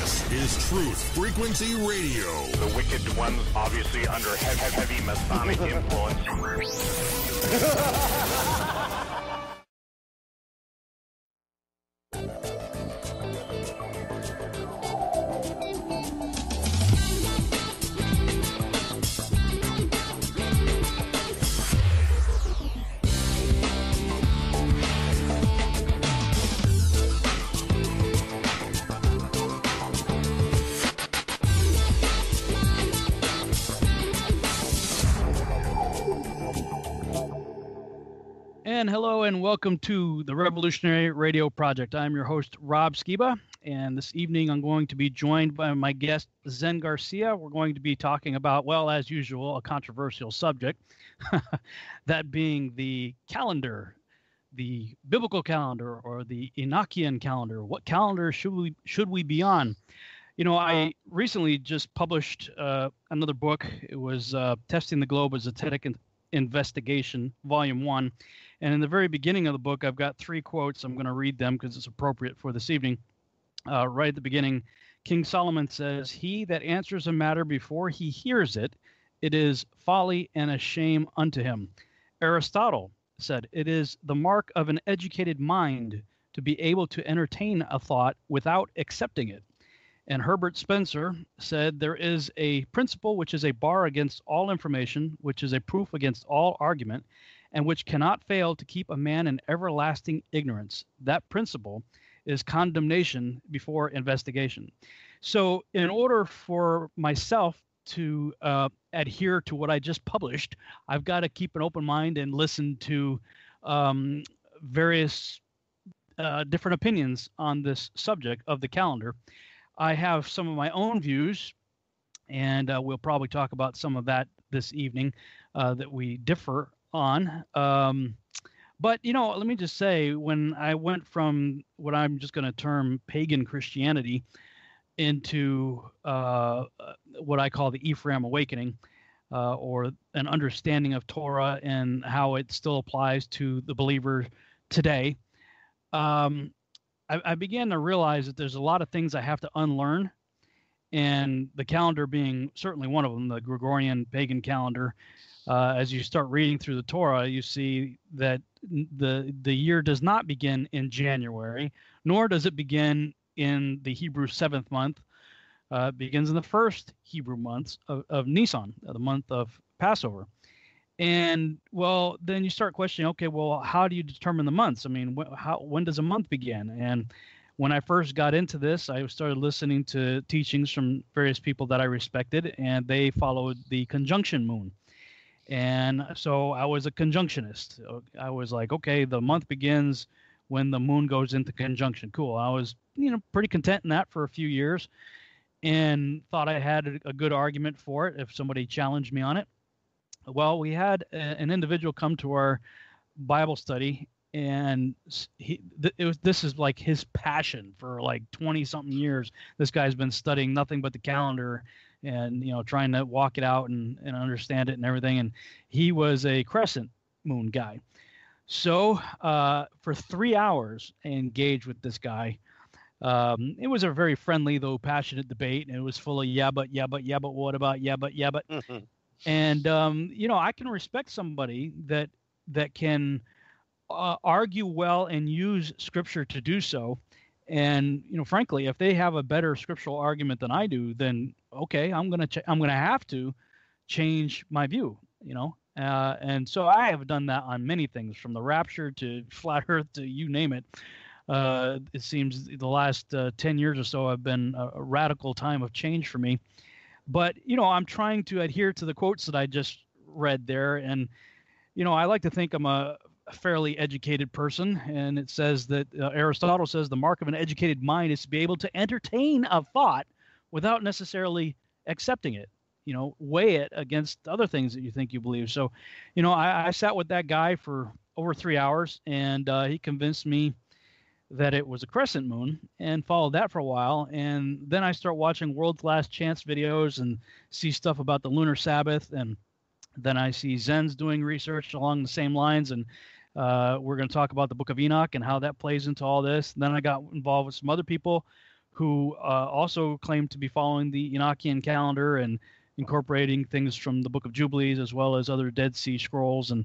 This is Truth Frequency Radio. The wicked ones obviously under heavy Masonic influence. And hello and welcome to the Revolutionary Radio Project. I'm your host, Rob Skiba, and this evening I'm going to be joined by my guest, Zen Garcia. We're going to be talking about, well, as usual, a controversial subject, that being the calendar, the biblical calendar or the Enochian calendar. What calendar should we be on? You know, I recently just published another book. It was Testing the Globe as a Zetetic Investigation, Volume 1. And in the very beginning of the book, I've got 3 quotes. I'm going to read them because it's appropriate for this evening. Right at the beginning, King Solomon says, "He that answers a matter before he hears it, it is folly and a shame unto him." Aristotle said, "It is the mark of an educated mind to be able to entertain a thought without accepting it." And Herbert Spencer said, "There is a principle which is a bar against all information, which is a proof against all argument, and which cannot fail to keep a man in everlasting ignorance. That principle is condemnation before investigation." So in order for myself to adhere to what I just published, I've got to keep an open mind and listen to various different opinions on this subject of the calendar. I have some of my own views, and we'll probably talk about some of that this evening that we differ on. But, you know, let me just say, when I went from what I'm just going to term pagan Christianity into what I call the Ephraim Awakening, or an understanding of Torah and how it still applies to the believer today, I began to realize that there's a lot of things I have to unlearn, and the calendar being certainly one of them, the Gregorian pagan calendar. As you start reading through the Torah, you see that the year does not begin in January, nor does it begin in the Hebrew 7th month. It begins in the first Hebrew months of Nisan, the month of Passover. And, well, then you start questioning, okay, well, how do you determine the months? I mean, when does a month begin? And when I first got into this, I started listening to teachings from various people that I respected, and they followed the conjunction moon. And so I was a conjunctionist. I was like, okay, the month begins when the moon goes into conjunction. Cool. I was, pretty content in that for a few years and thought I had a good argument for it if somebody challenged me on it. Well, we had an individual come to our Bible study, and this is like his passion for like 20-something years. This guy's been studying nothing but the calendar and, trying to walk it out and understand it and everything. And he was a crescent moon guy. So for 3 hours, I engaged with this guy. It was a very friendly, though passionate debate, and it was full of yeah, but, what about, yeah, but. Mm-hmm. And, I can respect somebody that can argue well and use scripture to do so. And, frankly, if they have a better scriptural argument than I do, then, okay, I'm going to have to change my view, and so I have done that on many things, from the rapture to flat earth to you name it. It seems the last 10 years or so have been a radical time of change for me. But, I'm trying to adhere to the quotes that I just read there. And, I like to think I'm a fairly educated person. And it says that Aristotle says the mark of an educated mind is to be able to entertain a thought without necessarily accepting it, weigh it against other things that you think you believe. So, I sat with that guy for over 3 hours, and he convinced me that it was a crescent moon, and followed that for a while. And then I start watching World's Last Chance videos and see stuff about the lunar Sabbath. And then I see Zen's doing research along the same lines. And we're going to talk about the book of Enoch and how that plays into all this. And then I got involved with some other people who also claim to be following the Enochian calendar and incorporating things from the Book of Jubilees as well as other Dead Sea Scrolls. And,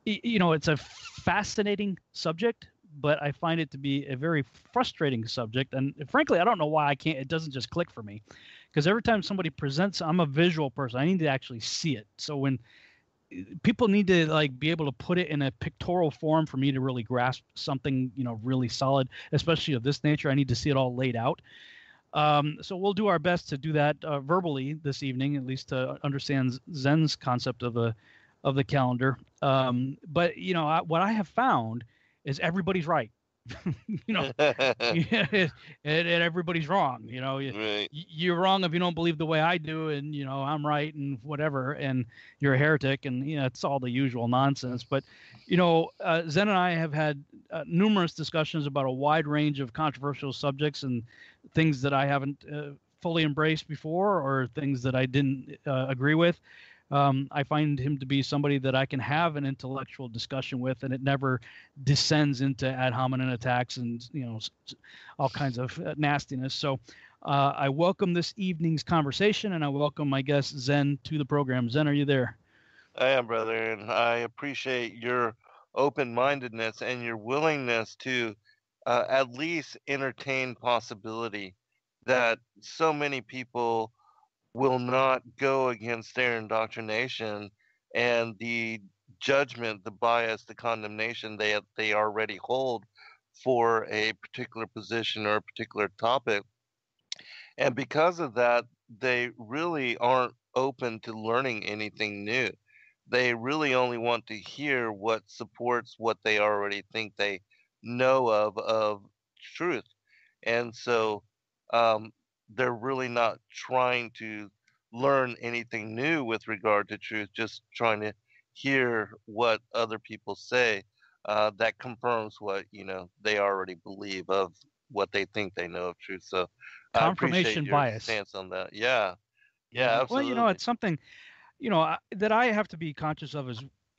it's a fascinating subject, but I find it to be a very frustrating subject. And frankly, I don't know why it doesn't just click for me. Because every time somebody presents, I'm a visual person. I need to actually see it. So when people need to be able to put it in a pictorial form for me to really grasp something, really solid, especially of this nature, I need to see it all laid out. So we'll do our best to do that verbally this evening, at least to understand Zen's concept of the calendar. But what I have found is everybody's right. And everybody's wrong. Right. You're wrong if you don't believe the way I do, and I'm right, and whatever, and you're a heretic, and it's all the usual nonsense. But Zen and I have had numerous discussions about a wide range of controversial subjects and things that I haven't fully embraced before, or things that I didn't agree with. I find him to be somebody that I can have an intellectual discussion with, and it never descends into ad hominem attacks and all kinds of nastiness. So I welcome this evening's conversation, and I welcome my guest Zen to the program. Zen, are you there? I am, brother, and I appreciate your open-mindedness and your willingness to at least entertain possibility that so many people will not go against their indoctrination and the judgment, the bias, the condemnation they already hold for a particular position or a particular topic. And because of that, they really aren't open to learning anything new. They really only want to hear what supports what they already think they know of truth. And so they're really not trying to learn anything new with regard to truth, just trying to hear what other people say that confirms what they already believe of what they think they know of truth. So I appreciate your bias. stance on that. Yeah, absolutely. Well, it's something that I have to be conscious of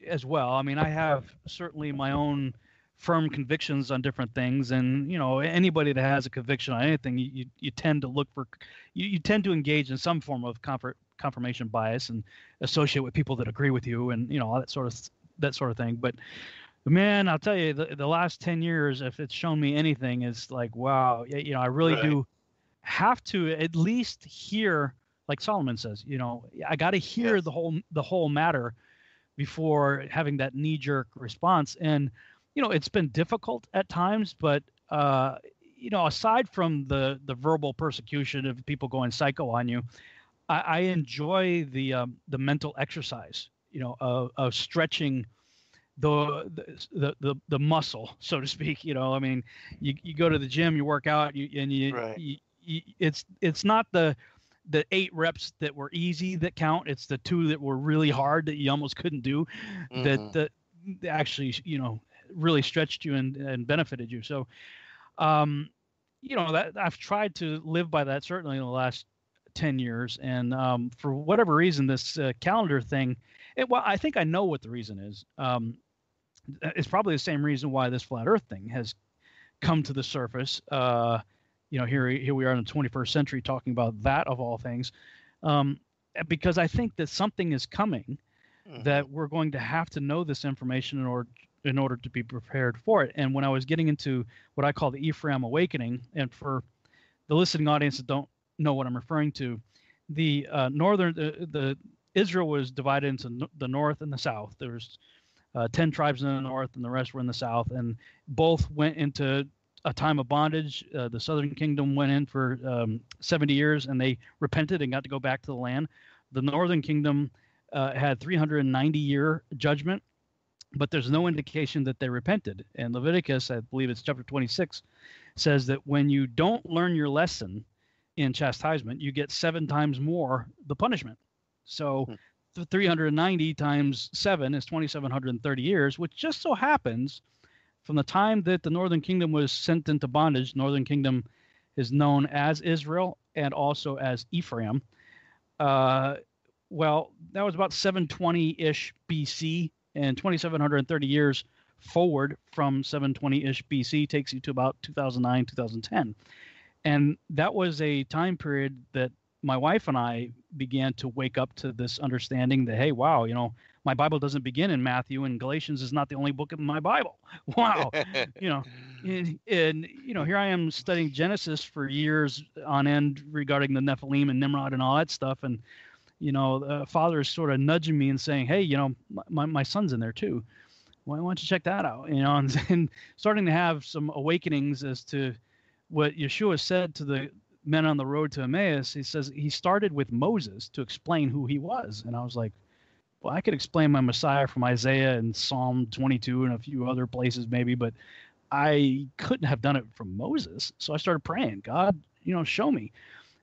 as well. I mean, I have certainly my own firm convictions on different things, and anybody that has a conviction on anything, you tend to look for, you tend to engage in some form of confirmation bias and associate with people that agree with you, and all that sort of thing. But man, I'll tell you, the last 10 years, if it's shown me anything, is like, wow, I really do have to at least hear, like Solomon says, I got to hear the whole matter before having that knee-jerk response. And it's been difficult at times, but aside from the verbal persecution of people going psycho on you, I enjoy the mental exercise, of stretching the muscle, so to speak. I mean, you go to the gym, you work out, it's not the 8 reps that were easy that count. It's the 2 that were really hard that you almost couldn't do, that actually, really stretched you and benefited you. So, that I've tried to live by that certainly in the last 10 years. And for whatever reason, this calendar thing, I think I know what the reason is. It's probably the same reason why this flat Earth thing has come to the surface. Here we are in the 21st century talking about that of all things, because I think that something is coming that we're going to have to know this information in order to be prepared for it. And when I was getting into what I call the Ephraim awakening, and for the listening audience that don't know what I'm referring to, the Israel was divided into the north and the south. There's 10 tribes in the north, and the rest were in the south, and both went into a time of bondage. The southern kingdom went in for 70 years, and they repented and got to go back to the land. The northern kingdom had 390-year judgment, but there's no indication that they repented. And Leviticus, I believe it's chapter 26, says that when you don't learn your lesson in chastisement, you get 7 times more the punishment. So 390 times 7 is 2,730 years, which just so happens from the time that the northern kingdom was sent into bondage. Northern kingdom is known as Israel and also as Ephraim. Well, that was about 720-ish BC, and 2,730 years forward from 720-ish BC takes you to about 2009, 2010. And that was a time period that my wife and I began to wake up to this understanding that, hey, wow, my Bible doesn't begin in Matthew, and Galatians is not the only book in my Bible. Wow. you know, and here I am studying Genesis for years on end regarding the Nephilim and Nimrod and all that stuff. And, the father is sort of nudging me and saying, hey, my son's in there too. Why don't you check that out? And starting to have some awakenings as to what Yeshua said to the men on the road to Emmaus. He says he started with Moses to explain who he was. And I was like, well, I could explain my Messiah from Isaiah and Psalm 22 and a few other places maybe, but I couldn't have done it from Moses. So I started praying, God, show me.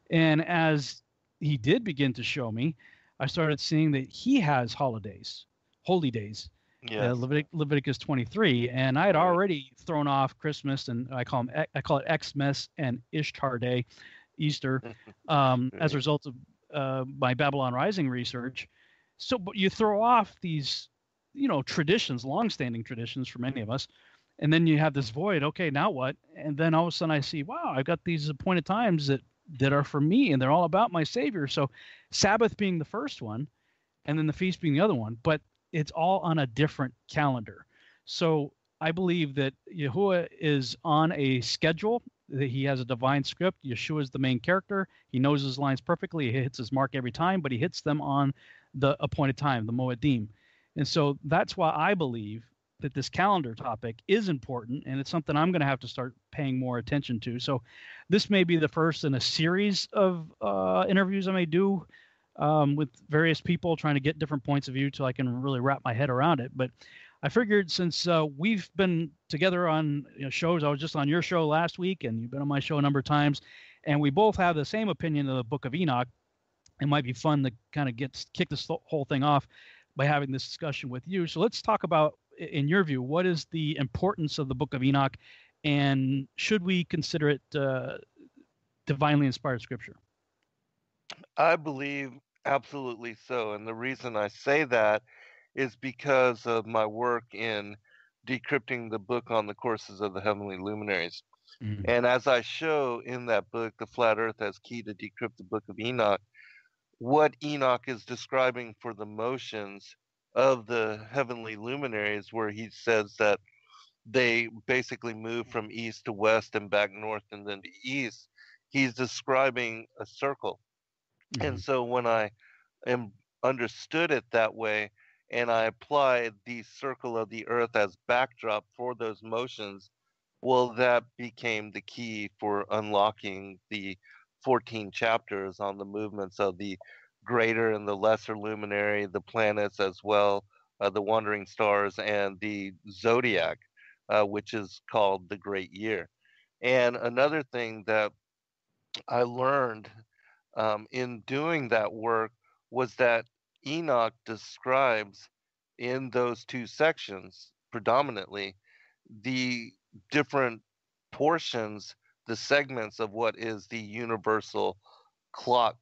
And as he did begin to show me, I started seeing that he has holidays, holy days. Yes. Leviticus 23, and I had already thrown off Christmas, and I call it Xmas and Ishtar Day, Easter, as a result of my Babylon Rising research. So, but you throw off these, traditions, longstanding traditions for many of us, and then you have this void. Okay, now what? And then all of a sudden I see, wow, I've got these appointed times that are for me, and they're all about my Savior. So, Sabbath being the first one, and then the feast being the other one, but it's all on a different calendar. So I believe that Yahuwah is on a schedule, that he has a divine script. Yeshua is the main character. He knows his lines perfectly. He hits his mark every time, but he hits them on the appointed time, the Moedim. And so that's why I believe that this calendar topic is important, and it's something I'm going to have to start paying more attention to. So this may be the first in a series of interviews I may do with various people, trying to get different points of view till I can really wrap my head around it. But I figured since we've been together on shows, I was just on your show last week, and you've been on my show a number of times, and we both have the same opinion of the Book of Enoch. It might be fun to kind of kick this whole thing off by having this discussion with you. So let's talk about, in your view, what is the importance of the Book of Enoch, and should we consider it divinely inspired scripture? I believe absolutely so. And the reason I say that is because of my work in decrypting the book on the courses of the heavenly luminaries. Mm-hmm. And as I show in that book, The Flat Earth as Key to Decrypt the Book of Enoch, what Enoch is describing for the motions of the heavenly luminaries, where he says that they basically move from east to west and back north and then to east, he's describing a circle. Mm-hmm. And so when I understood it that way, and I applied the circle of the earth as backdrop for those motions, well, that became the key for unlocking the 14 chapters on the movements of the greater and the lesser luminary, the planets as well, the wandering stars, and the zodiac, which is called the Great Year. And another thing that I learned in doing that work was that Enoch describes in those two sections predominantly the different portions, the segments of what is the universal clock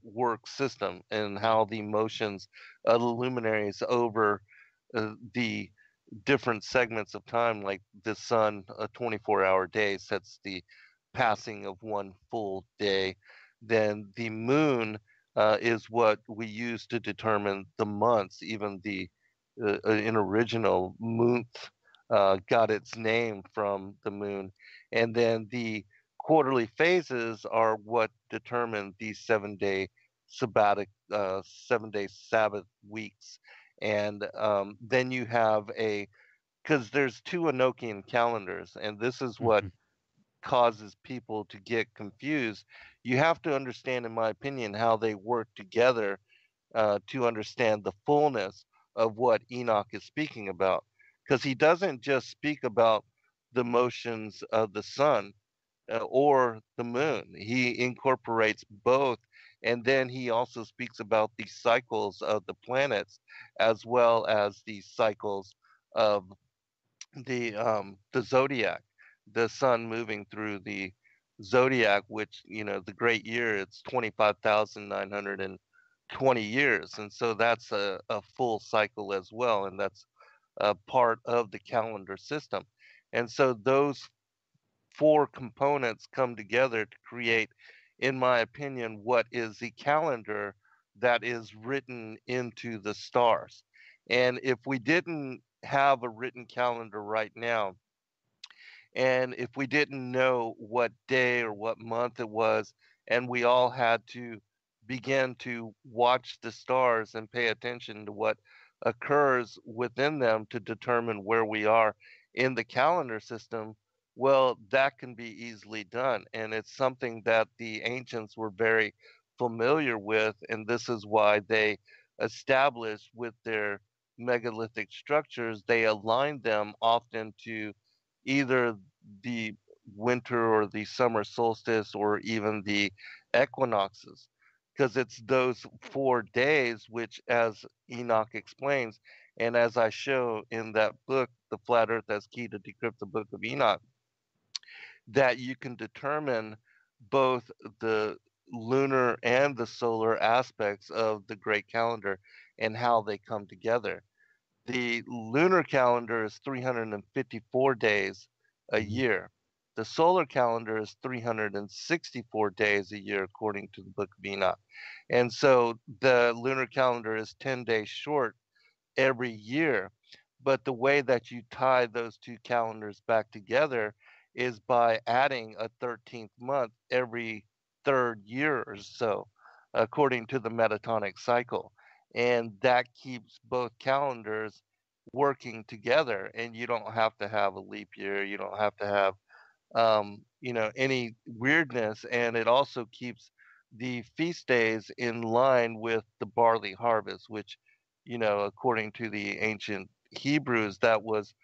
work system, and how the motions of the luminaries over the different segments of time, like the sun, a 24-hour day sets the passing of one full day. Then the moon is what we use to determine the months. Even the in original month got its name from the moon. And then the quarterly phases are what determine the 7-day sabbatic, 7-day Sabbath weeks. And then you have because there's two Enochian calendars, and this is what causes people to get confused. You have to understand, in my opinion, how they work together to understand the fullness of what Enoch is speaking about, because he doesn't just speak about the motions of the sun or the moon. He incorporates both, and then he also speaks about the cycles of the planets as well as the cycles of the zodiac, the sun moving through the zodiac, which, the great year, it's 25,920 years. And so that's a full cycle as well. And that's a part of the calendar system. And so those four components come together to create, in my opinion, what is the calendar that is written into the stars. And if we didn't have a written calendar right now, and if we didn't know what day or what month it was, and we all had to begin to watch the stars and pay attention to what occurs within them to determine where we are in the calendar system, well, that can be easily done. And it's something that the ancients were very familiar with. And this is why they established with their megalithic structures, they aligned them often to either the winter or the summer solstice or even the equinoxes, because it's those 4 days which, as Enoch explains, and as I show in that book, The Flat Earth as Key to Decrypt the Book of Enoch, that you can determine both the lunar and the solar aspects of the great calendar and how they come together. The lunar calendar is 354 days a year. The solar calendar is 364 days a year, according to the Book of Enoch. And so the lunar calendar is 10 days short every year. But the way that you tie those two calendars back together is by adding a 13th month every third year or so, according to the metatonic cycle. And that keeps both calendars working together. And you don't have to have a leap year. You don't have to have any weirdness, and it also keeps the feast days in line with the barley harvest, which, according to the ancient Hebrews, that was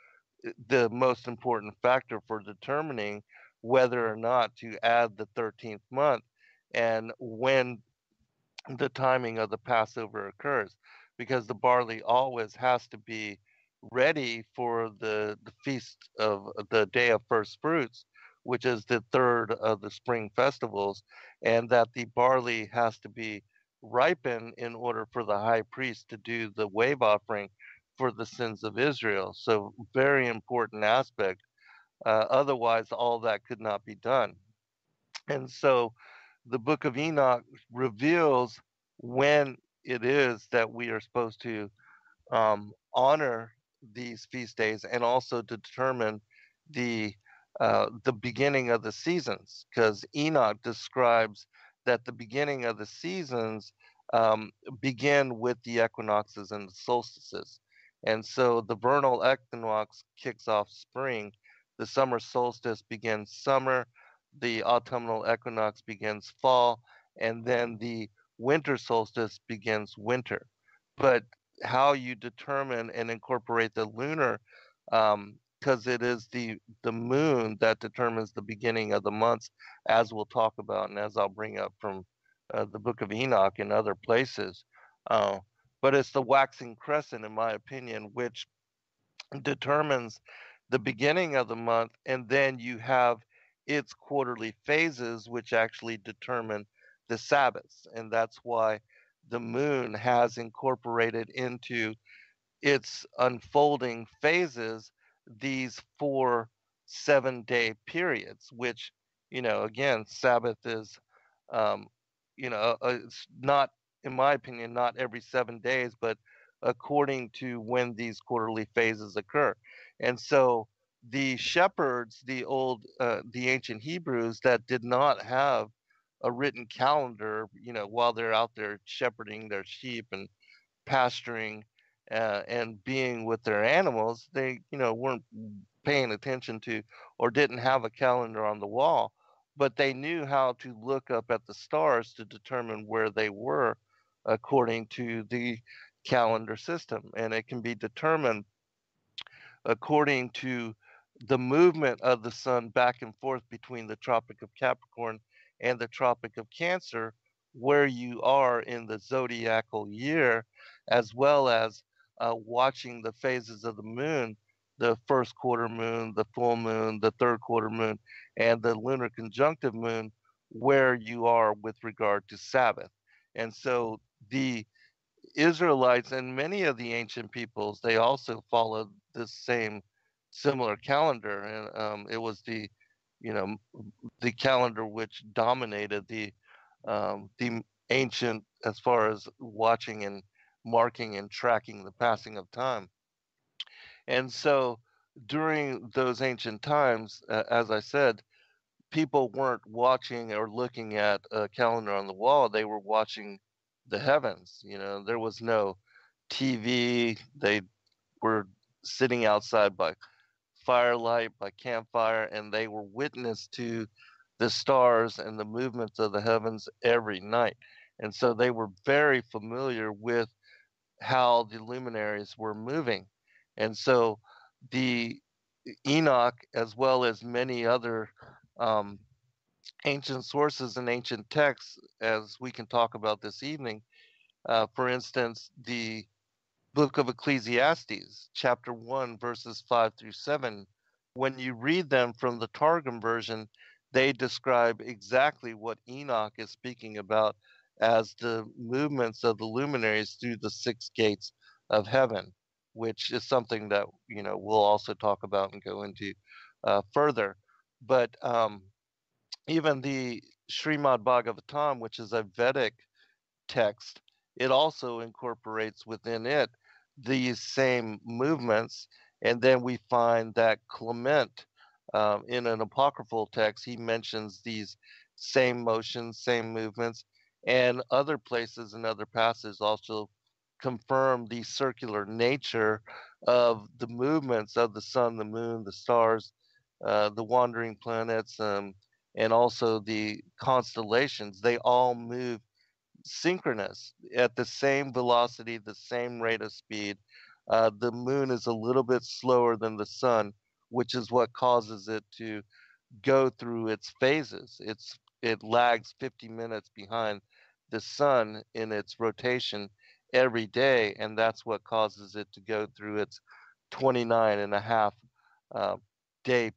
the most important factor for determining whether or not to add the 13th month and when the timing of the Passover occurs, because the barley always has to be ready for the feast of the day of first fruits, which is the third of the spring festivals, and that the barley has to be ripened in order for the high priest to do the wave offering for the sins of Israel. So, very important aspect. Otherwise, all that could not be done. And so, the book of Enoch reveals when it is that we are supposed to honor these feast days, and also to determine the beginning of the seasons, because Enoch describes that the beginning of the seasons um, begin with the equinoxes and the solstices. And so the vernal equinox kicks off spring, the summer solstice begins summer, the autumnal equinox begins fall, and then the winter solstice begins winter. But how you determine and incorporate the lunar, because it is the moon that determines the beginning of the months, as we'll talk about and as I'll bring up from the Book of Enoch and other places. Uh, but it's the waxing crescent, in my opinion, which determines the beginning of the month, and then you have its quarterly phases, which actually determine the Sabbaths. And that's why the moon has incorporated into its unfolding phases these 4 7-day periods, which, again, Sabbath is, um, it's not, in my opinion, not every 7 days, but according to when these quarterly phases occur. And so the shepherds, the ancient Hebrews that did not have a written calendar, while they're out there shepherding their sheep and pasturing and being with their animals, they, weren't paying attention to or didn't have a calendar on the wall, but they knew how to look up at the stars to determine where they were according to the calendar system. And it can be determined according to the movement of the sun back and forth between the Tropic of Capricorn and the Tropic of Cancer, where you are in the zodiacal year, as well as watching the phases of the moon, the first quarter moon, the full moon, the third quarter moon, and the lunar conjunctive moon, where you are with regard to Sabbath. And so the Israelites and many of the ancient peoples, they also followed this same similar calendar. And it was the you know, the calendar which dominated the ancient, as far as watching and marking and tracking the passing of time. And so during those ancient times, as I said, people weren't watching or looking at a calendar on the wall. They were watching the heavens. You know, there was no TV. They were sitting outside by firelight, by campfire, and they were witness to the stars and the movements of the heavens every night. And so they were very familiar with how the luminaries were moving. And so the Enoch, as well as many other um, ancient sources and ancient texts, as we can talk about this evening, for instance, the book of Ecclesiastes, chapter 1, verses 5 through 7, when you read them from the Targum version, they describe exactly what Enoch is speaking about as the movements of the luminaries through the six gates of heaven, which is something that, you know, we'll also talk about and go into further. But even the Srimad Bhagavatam, which is a Vedic text, it also incorporates within it these same movements. And then we find that Clement, in an apocryphal text, he mentions these same motions, same movements, and other places and other passages also confirm the circular nature of the movements of the sun, the moon, the stars, the wandering planets, and also the constellations. They all move synchronous at the same velocity, the same rate of speed. The moon is a little bit slower than the sun, which is what causes it to go through its phases. It lags 50 minutes behind the sun in its rotation every day, and that's what causes it to go through its 29 and a half uh, day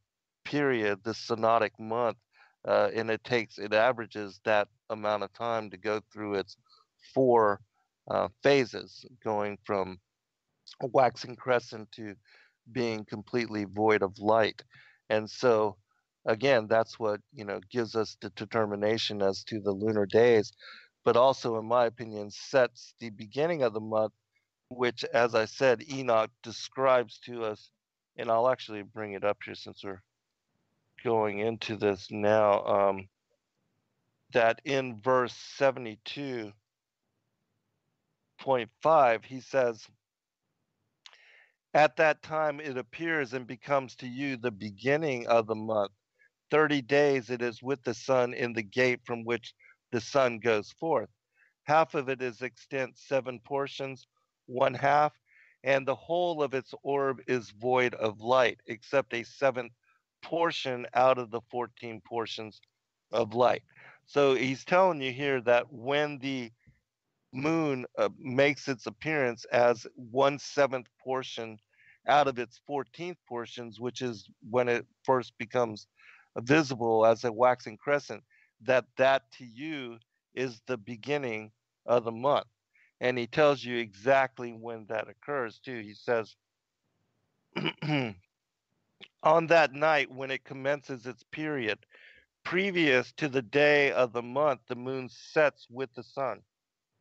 period, the synodic month, and it averages that amount of time to go through its four phases, going from a waxing crescent to being completely void of light. And so again, that's what, you know, gives us the determination as to the lunar days, but also, in my opinion, sets the beginning of the month, which, as I said, Enoch describes to us. And I'll actually bring it up here since we're going into this now. That in verse 72.5, he says, "At that time it appears and becomes to you the beginning of the month. 30 days it is with the sun in the gate from which the sun goes forth. Half of it is extent 7 portions, one half, and the whole of its orb is void of light, except a seventh portion out of the 14 portions of light." So he's telling you here that when the moon makes its appearance as 1/7 portion out of its 14th portions, which is when it first becomes visible as a waxing crescent, that to you is the beginning of the month. And he tells you exactly when that occurs too. He says, on that night when it commences its period, previous to the day of the month, the moon sets with the sun.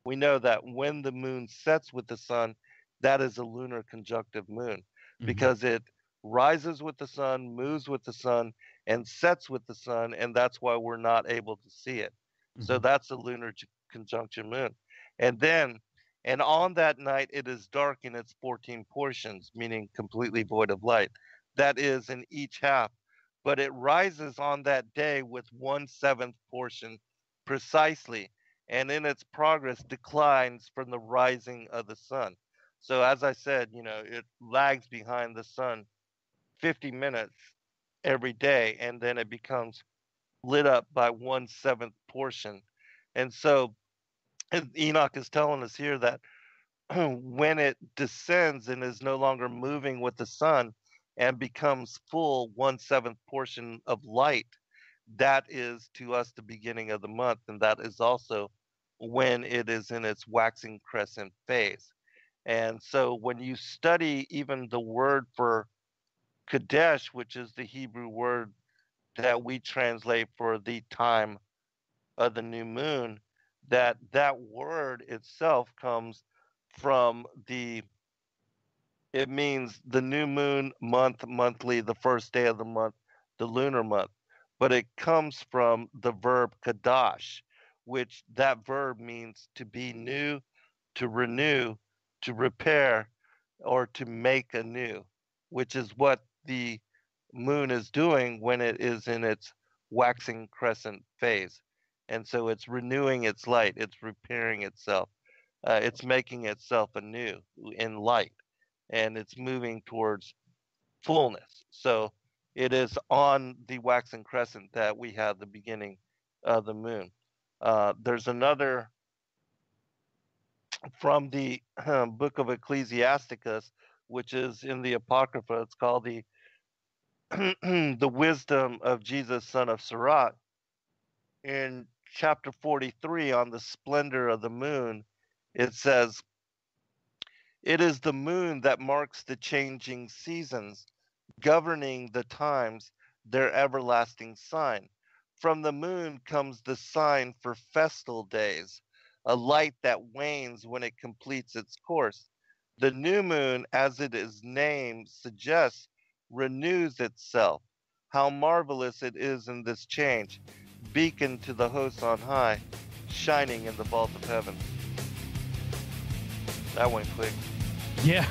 We know that when the moon sets with the sun, that is a lunar conjunctive moon, because it rises with the sun, moves with the sun, and sets with the sun, and that's why we're not able to see it. So that's a lunar conjunction moon. And then, and on that night, it is dark in its 14 portions, meaning completely void of light. That is in each half, but it rises on that day with 1/7 portion precisely, and in its progress declines from the rising of the sun. So as I said, you know, it lags behind the sun 50 minutes every day, and then it becomes lit up by 1/7 portion. And so Enoch is telling us here that when it descends and is no longer moving with the sun and becomes full 1/7 portion of light, that is to us the beginning of the month, and that is also when it is in its waxing crescent phase. And so when you study even the word for Kadesh, which is the Hebrew word that we translate for the time of the new moon, that word itself comes from it means the new moon, month, monthly, the first day of the month, the lunar month. But it comes from the verb kadash, which that verb means to be new, to renew, to repair, or to make anew, which is what the moon is doing when it is in its waxing crescent phase. And so it's renewing its light, it's repairing itself, it's making itself anew in light, and it's moving towards fullness. So it is on the waxing crescent that we have the beginning of the moon. There's another from the book of Ecclesiasticus, which is in the Apocrypha. It's called the the wisdom of Jesus, son of Sirach. In chapter 43, on the splendor of the moon, it says, "It is the moon that marks the changing seasons, governing the times, their everlasting sign. From the moon comes the sign for festal days, a light that wanes when it completes its course. The new moon, as it is named suggests, renews itself. How marvelous it is in this change, beacon to the hosts on high, shining in the vault of heaven." That went quick. Yeah.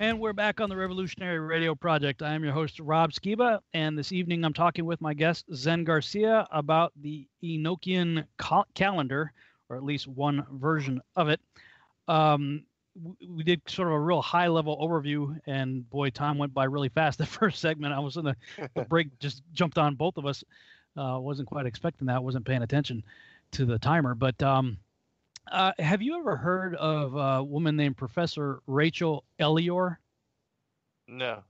And we're back on the Revolutionary Radio Project. I am your host, Rob Skiba, and this evening I'm talking with my guest, Zen Garcia, about the Enochian calendar, or at least one version of it. We did sort of a real high-level overview, and boy, time went by really fast. The first segment, I was in the break, just jumped on both of us. Wasn't quite expecting that. Wasn't paying attention to the timer. But have you ever heard of a woman named Professor Rachel Elior? No.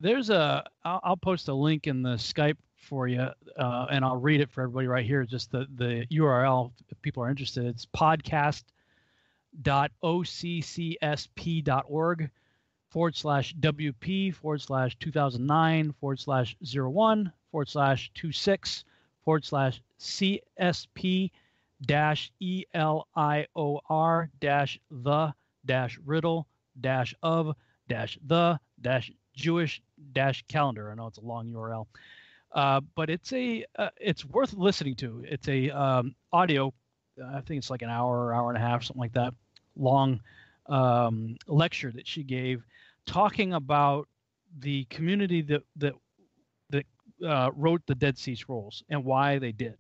There's I'll post a link in the Skype for you, and I'll read it for everybody right here. Just the URL, if people are interested. It's podcast.occs.org/WP/2009//CSP-ELIOR-the-riddle-of-the-Jewish-calendar. I know it's a long URL, but it's worth listening to. It's a audio. I think it's like an hour and a half, something like that, long lecture that she gave, talking about the community that wrote the Dead Sea Scrolls and why they did,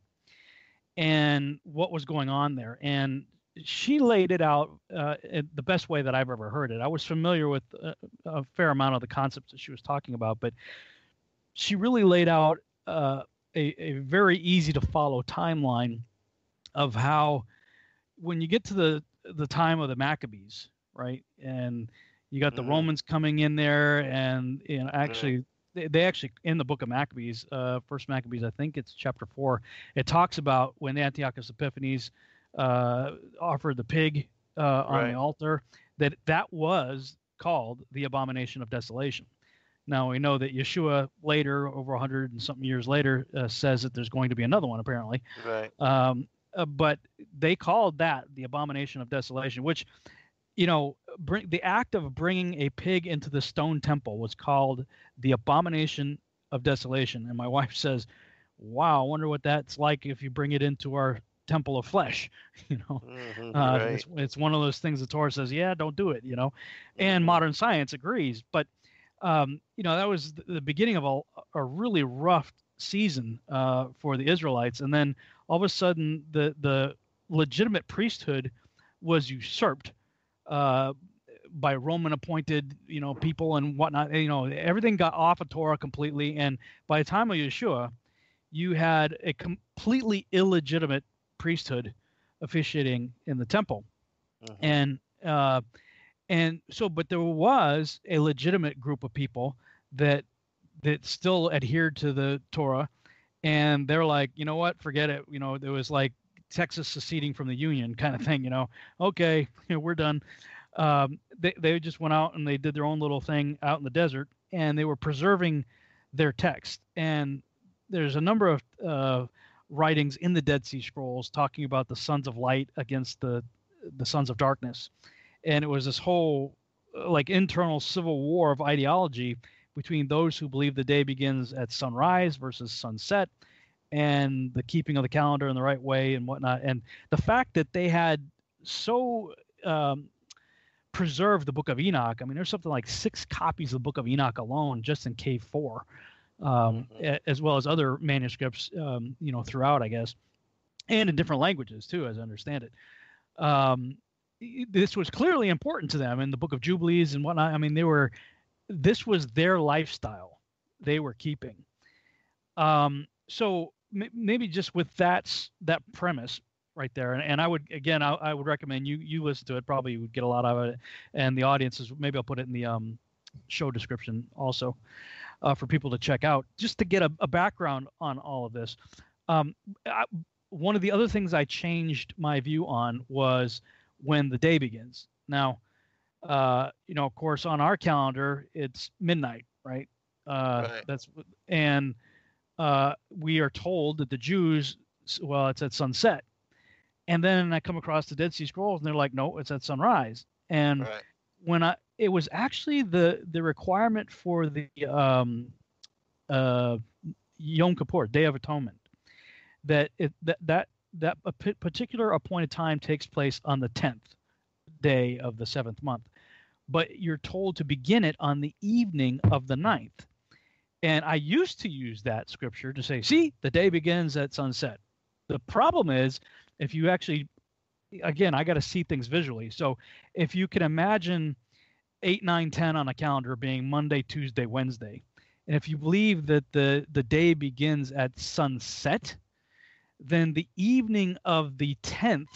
and what was going on there. And she laid it out in the best way that I've ever heard it. I was familiar with a fair amount of the concepts that she was talking about, but she really laid out a very easy to follow timeline of how, when you get to the time of the Maccabees, right, and you got the Romans coming in there, and actually they actually, in the book of Maccabees, First Maccabees, I think it's chapter 4, it talks about when Antiochus Epiphanes offered the pig on the altar, that was called the abomination of desolation. Now we know that Yeshua later, over 100 and something years later, says that there's going to be another one, apparently. Right. But they called that the abomination of desolation, which, the act of bringing a pig into the stone temple was called the abomination of desolation. And my wife says, "Wow, I wonder what that's like if you bring it into our temple of flesh." Right. It's one of those things the Torah says, yeah, don't do it. And modern science agrees. But that was the beginning of a really rough season for the Israelites. And then all of a sudden, the legitimate priesthood was usurped by Roman appointed, people and whatnot. Everything got off of Torah completely. And by the time of Yeshua, you had a completely illegitimate priesthood officiating in the temple. And so, but there was a legitimate group of people that still adhered to the Torah, and they're like, you know what, forget it. There was like Texas seceding from the Union kind of thing. Okay, we're done. They just went out and they did their own little thing out in the desert, and they were preserving their text. And there's a number of writings in the Dead Sea Scrolls talking about the sons of light against the sons of darkness. And it was this whole like internal civil war of ideology between those who believe the day begins at sunrise versus sunset, and the keeping of the calendar in the right way and whatnot. And the fact that they had so preserved the Book of Enoch. I mean, there's something like 6 copies of the Book of Enoch alone just in Cave 4, as well as other manuscripts, throughout, I guess, and in different languages too, as I understand it. This was clearly important to them in the Book of Jubilees and whatnot. I mean, this was their lifestyle they were keeping. So maybe just with that premise right there, and I would recommend you listen to it. Probably you would get a lot out of it, and the audiences, maybe I'll put it in the show description also for people to check out, just to get a background on all of this. One of the other things I changed my view on was when the day begins. Now, of course, on our calendar, it's midnight, right? Right. We are told that the Jews, well, it's at sunset. And then I come across the Dead Sea Scrolls, and they're like, no, it's at sunrise. And it was actually the requirement for the Yom Kippur, Day of Atonement, that a particular appointed time takes place on the 10th day of the 7th month, but you're told to begin it on the evening of the 9th. And I used to use that scripture to say, see, the day begins at sunset. The problem is, if you actually, again, I got to see things visually. So if you can imagine 8, 9, 10 on a calendar being Monday, Tuesday, Wednesday, and if you believe that the day begins at sunset, then the evening of the 10th,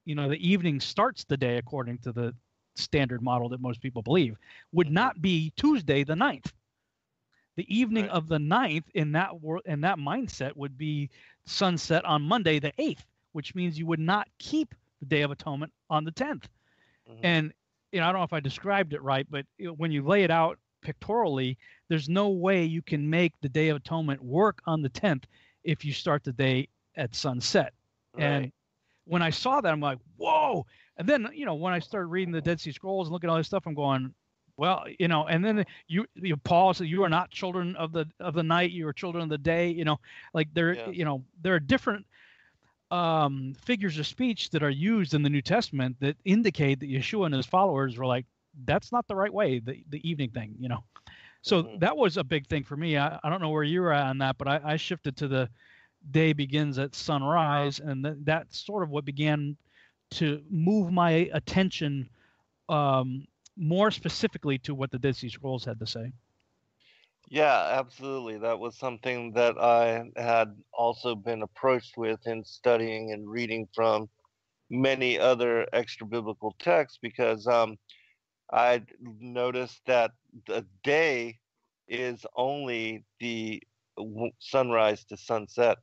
the evening starts the day according to the standard model that most people believe, would not be Tuesday the 9th. The evening of the 9th in that mindset would be sunset on Monday the 8th, which means you would not keep the Day of Atonement on the 10th. And I don't know if I described it right, but when you lay it out pictorially, there's no way you can make the Day of Atonement work on the 10th if you start the day at sunset. Right. And when I saw that, I'm like, whoa. And then, when I started reading the Dead Sea Scrolls and looking at all this stuff, I'm going, well, and then Paul said, you are not children of the night, you are children of the day, there are different figures of speech that are used in the New Testament that indicate that Yeshua and his followers were like, that's not the right way, the evening thing, So that was a big thing for me. I don't know where you were at on that, but I shifted to the day begins at sunrise, and that's sort of what began to move my attention more specifically to what the Dead Sea Scrolls had to say. Yeah, absolutely. That was something that I had also been approached with in studying and reading from many other extra biblical texts, because I noticed that the day is only the sunrise to sunset,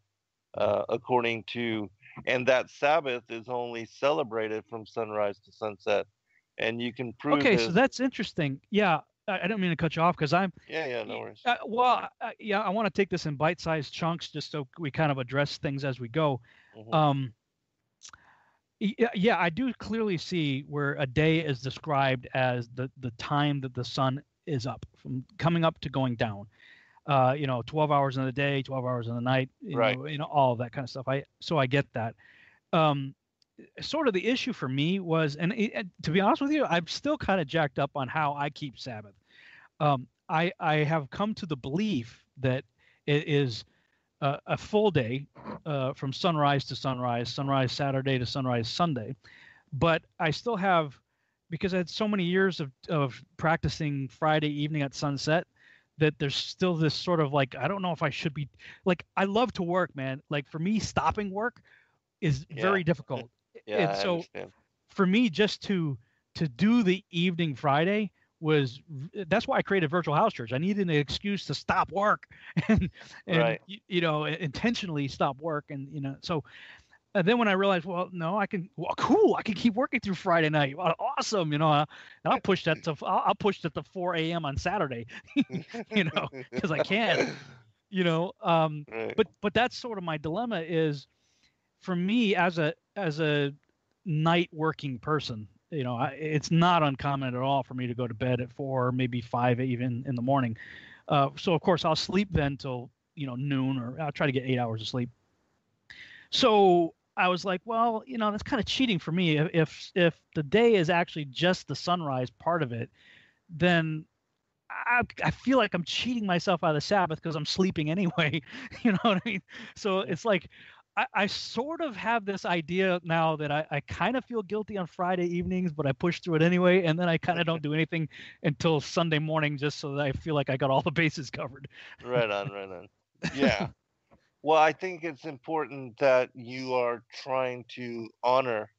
according to, and that Sabbath is only celebrated from sunrise to sunset. And you can prove Okay, so that's interesting. Yeah, I don't mean to cut you off because I'm. Yeah, no worries. I want to take this in bite-sized chunks just so we kind of address things as we go. I do clearly see where a day is described as the time that the sun is up, from coming up to going down. 12 hours in the day, 12 hours in the night, all of that kind of stuff. So I get that. Sort of the issue for me was, and to be honest with you, I'm still kind of jacked up on how I keep Sabbath. I have come to the belief that it is a full day from sunrise to sunrise Saturday to sunrise Sunday. But I still have, because I had so many years of practicing Friday evening at sunset, that there's still this sort of like, I don't know if I should be, like, I love to work, man. Like for me, stopping work is very difficult. Yeah, and so understand. For me, just to do the evening Friday that's why I created Virtual House Church. I needed an excuse to stop work and intentionally stop work. And, so And then when I realized, well, no, cool, I can keep working through Friday night. Awesome, and I'll push that to 4 a.m. on Saturday, because I can, Right. but that's sort of my dilemma is for me as a night working person. It's not uncommon at all for me to go to bed at 4, maybe 5, even in the morning. So of course I'll sleep then till noon, or I'll try to get 8 hours of sleep. So I was like, well, that's kind of cheating for me. If the day is actually just the sunrise part of it, then I feel like I'm cheating myself out of the Sabbath because I'm sleeping anyway. You know what I mean? So it's like I sort of have this idea now that I kind of feel guilty on Friday evenings, but I push through it anyway, and then I kind of don't do anything until Sunday morning just so that I feel like I got all the bases covered. Right on. Yeah. Well, I think it's important that you are trying to honor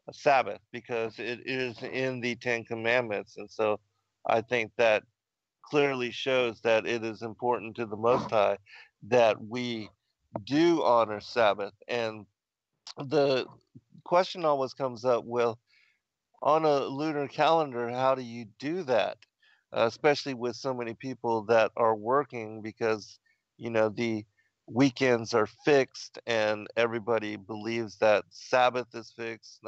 a Sabbath because it is in the Ten Commandments. And so I think that clearly shows that it is important to the Most High that we do honor Sabbath. And the question always comes up, well, on a lunar calendar, how do you do that? Especially with so many people that are working because, the weekends are fixed and everybody believes that Sabbath is fixed.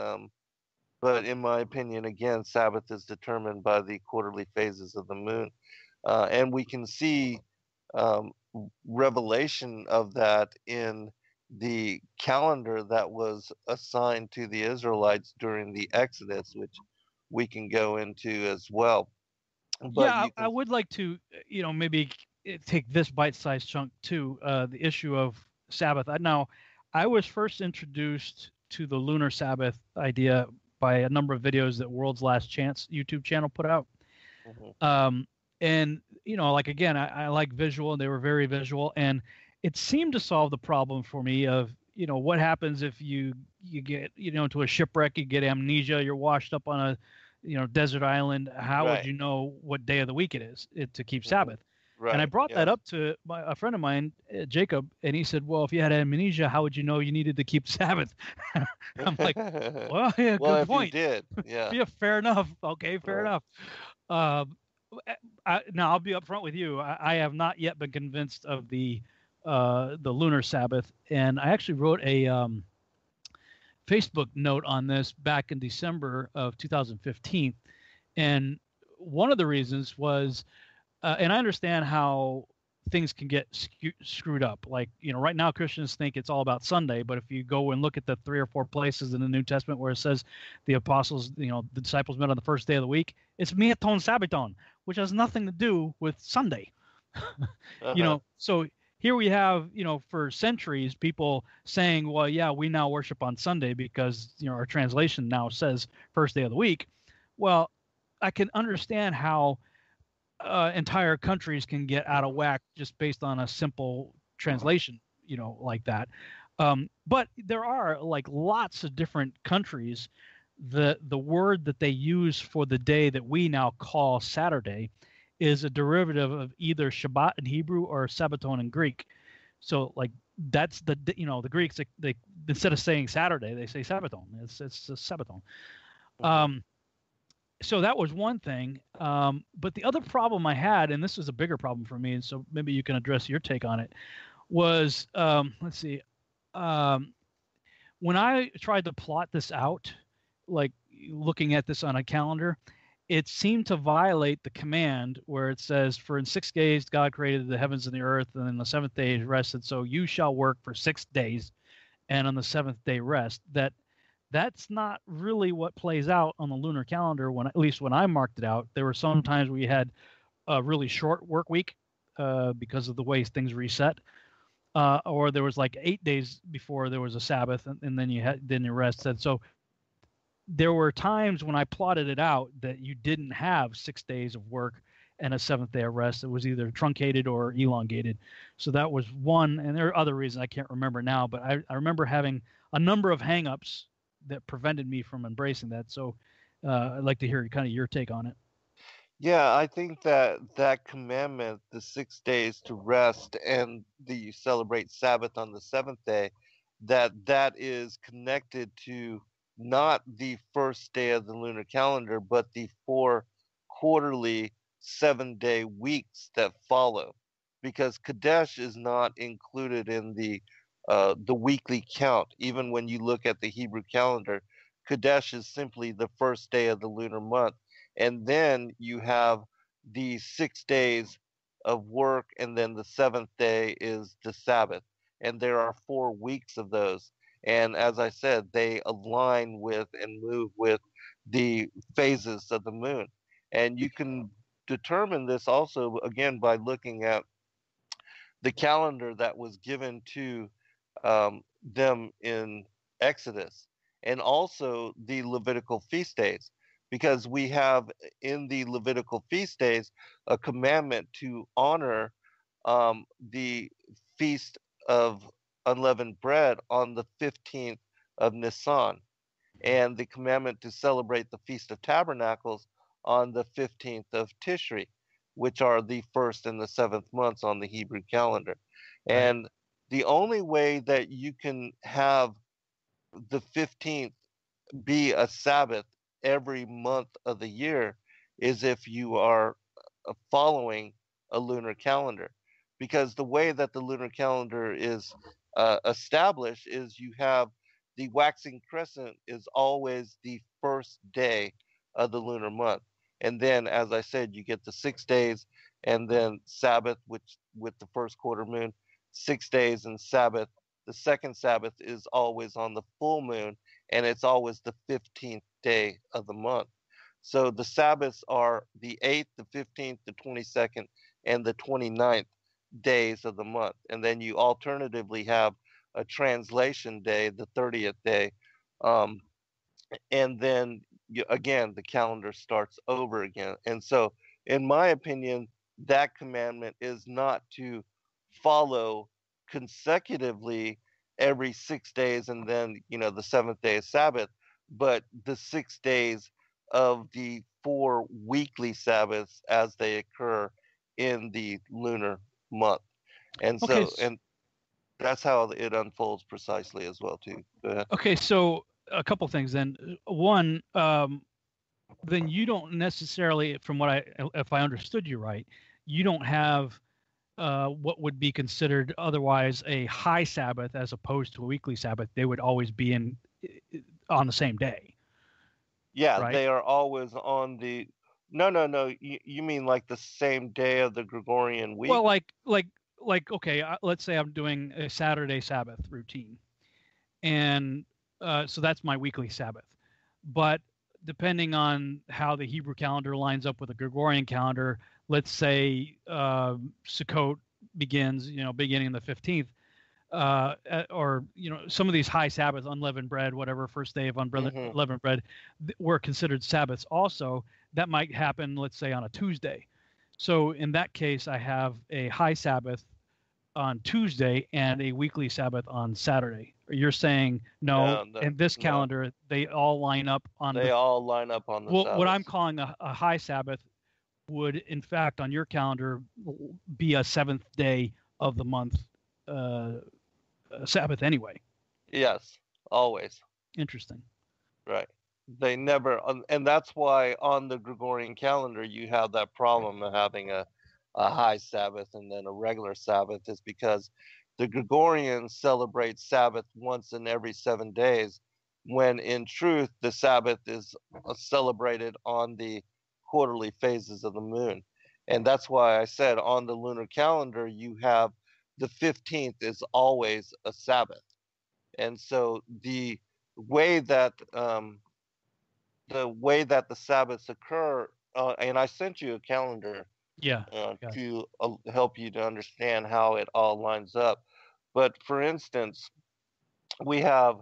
But in my opinion, again, Sabbath is determined by the quarterly phases of the moon. And we can see um, revelation of that in the calendar that was assigned to the Israelites during the Exodus, which we can go into as well. But Yeah, you I can, would like to, maybe take this bite-sized chunk too. The issue of Sabbath. Now, I was first introduced to the lunar Sabbath idea by a number of videos that World's Last Chance YouTube channel put out. Mhm. And like again, I like visual, and they were very visual, and it seemed to solve the problem for me of what happens if you get into a shipwreck, you get amnesia, you're washed up on a desert island. How would Right. you know what day of the week it is to keep Mhm. Sabbath? And I Right. brought Yeah. that up to a friend of mine, Jacob, and he said, well, if you had amnesia, how would you know you needed to keep Sabbath? I'm like, well, yeah, Well, good if you point. did, yeah. Yeah, fair enough. Okay, fair Right. enough. Um, now I'll be upfront with you. I have not yet been convinced of the lunar Sabbath, and I actually wrote a Facebook note on this back in December of 2015, and one of the reasons was, and I understand how things can get screwed up. Like, right now Christians think it's all about Sunday, but if you go and look at the 3 or 4 places in the New Testament where it says the apostles, the disciples met on the first day of the week, it's miaton sabbaton, which has nothing to do with Sunday. Uh-huh. So here we have, for centuries, people saying, well, yeah, we now worship on Sunday because, our translation now says first day of the week. Well, I can understand how entire countries can get out of whack just based on a simple translation, like that. But there are like lots of different countries. The word that they use for the day that we now call Saturday is a derivative of either Shabbat in Hebrew or Sabbaton in Greek. So like that's the Greeks, they instead of saying Saturday, they say Sabbaton. It's a Sabbaton. Mhm. So that was one thing. But the other problem I had, and this was a bigger problem for me, and so maybe you can address your take on it, was let's see. Um, when I tried to plot this out, like looking at this on a calendar, it seemed to violate the command where it says, for in 6 days God created the heavens and the earth, and then the seventh day he rested. So you shall work for 6 days, and on the seventh day rest. That's not really what plays out on the lunar calendar. At least when I marked it out, there were some times we had a really short work week because of the way things reset. Or there was like 8 days before there was a Sabbath, and then you rested. So there were times when I plotted it out that you didn't have 6 days of work and a seventh day of rest. It was either truncated or elongated. So that was one, and there are other reasons I can't remember now, but I remember having a number of hangups that prevented me from embracing that. So I'd like to hear kind of your take on it. Yeah, I think that that commandment, the 6 days to rest, and the you celebrate Sabbath on the seventh day, that is connected to not the first day of the lunar calendar, but the 4 quarterly 7-day weeks that follow, because Kadesh is not included in the weekly count. Even when you look at the Hebrew calendar, Kadesh is simply the first day of the lunar month, and then you have the 6 days of work, and then the seventh day is the Sabbath, and there are 4 weeks of those. And as I said, they align with and move with the phases of the moon. And you can determine this also, again, by looking at the calendar that was given to them in Exodus, and also the Levitical feast days, because we have in the Levitical feast days a commandment to honor the feast of unleavened bread on the 15th of Nisan, and the commandment to celebrate the Feast of Tabernacles on the 15th of Tishri, which are the first and the seventh months on the Hebrew calendar. Right. And the only way that you can have the 15th be a Sabbath every month of the year is if you are following a lunar calendar. Because the way that the lunar calendar is established is you have the waxing crescent is always the first day of the lunar month. And then, as I said, you get the 6 days and then Sabbath, which with the first quarter moon, 6 days and Sabbath. The second Sabbath is always on the full moon, and it's always the 15th day of the month. So the Sabbaths are the 8th, the 15th, the 22nd, and the 29th days of the month. And then you alternatively have a translation day, the 30th day. Um, and then again, the calendar starts over again. And so, in my opinion, that commandment is not to follow consecutively every 6 days and then the seventh day is Sabbath, but the 6 days of the 4 weekly Sabbaths as they occur in the lunar month. And Okay. so, and that's how it unfolds precisely as well too. Go ahead. Okay. So a couple things then. One, then you don't necessarily, if I understood you right, you don't have what would be considered otherwise a high Sabbath as opposed to a weekly Sabbath. They would always be on the same day. Yeah, Right? they are always on the. No. You mean like the same day of the Gregorian week? Well, okay, let's say I'm doing a Saturday Sabbath routine, and so that's my weekly Sabbath. But depending on how the Hebrew calendar lines up with the Gregorian calendar, let's say Sukkot begins, beginning the 15th, or some of these high Sabbaths, unleavened bread, whatever, first day of unleavened bread, were considered Sabbaths. Also, that might happen, let's say, on a Tuesday. So in that case, I have a high Sabbath on Tuesday and a weekly Sabbath on Saturday. You're saying no, in this calendar they all line up on. They all line up on the Sabbath. What I'm calling a high Sabbath would, in fact, on your calendar, be a seventh day of the month Sabbath anyway. Yes, always. Interesting. Right. They never, and that's why on the Gregorian calendar you have that problem of having a high Sabbath and then a regular Sabbath, is because the Gregorians celebrate Sabbath once in every 7 days, when in truth the Sabbath is celebrated on the quarterly phases of the moon. And that's why I said on the lunar calendar you have the 15th is always a Sabbath. And so way that the Sabbaths occur, and I sent you a calendar to help you to understand how it all lines up. But for instance, we have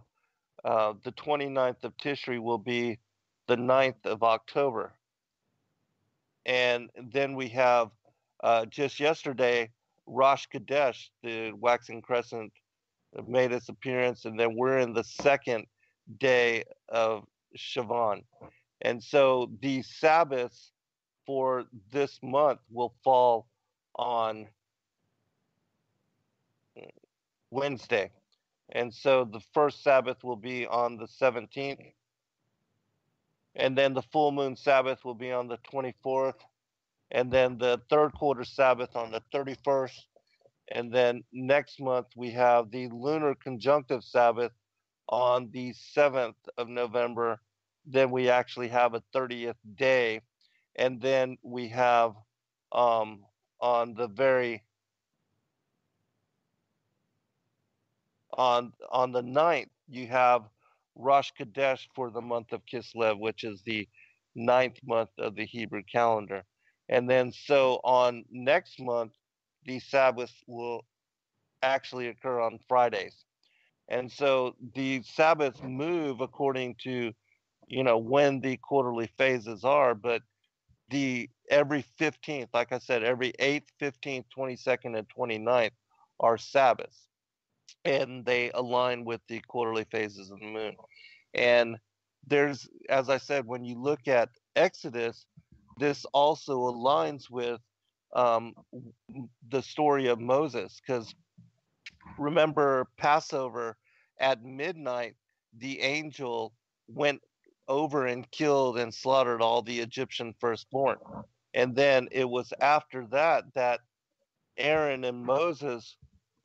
the 29th of Tishri will be the 9th of October. And then we have just yesterday, Rosh Kadesh, the waxing crescent, made its appearance, and then we're in the second day of Shavan. And so the Sabbaths for this month will fall on Wednesday. And so the first Sabbath will be on the 17th. And then the full moon Sabbath will be on the 24th. And then the third quarter Sabbath on the 31st. And then next month we have the lunar conjunctive Sabbath on the 7th of November. Then we actually have a 30th day. And then we have um, on the very on the 9th, you have Rosh Chodesh for the month of Kislev, which is the 9th month of the Hebrew calendar. And then so on next month, the Sabbath will actually occur on Fridays. And so the Sabbaths move according to, when the quarterly phases are, but the every 15th, like I said, every 8th, 15th, 22nd, and 29th are Sabbaths. And they align with the quarterly phases of the moon. And there's, as I said, when you look at Exodus, this also aligns with um, the story of Moses, because remember Passover at midnight, the angel went over and killed and slaughtered all the Egyptian firstborn. And then it was after that that Aaron and Moses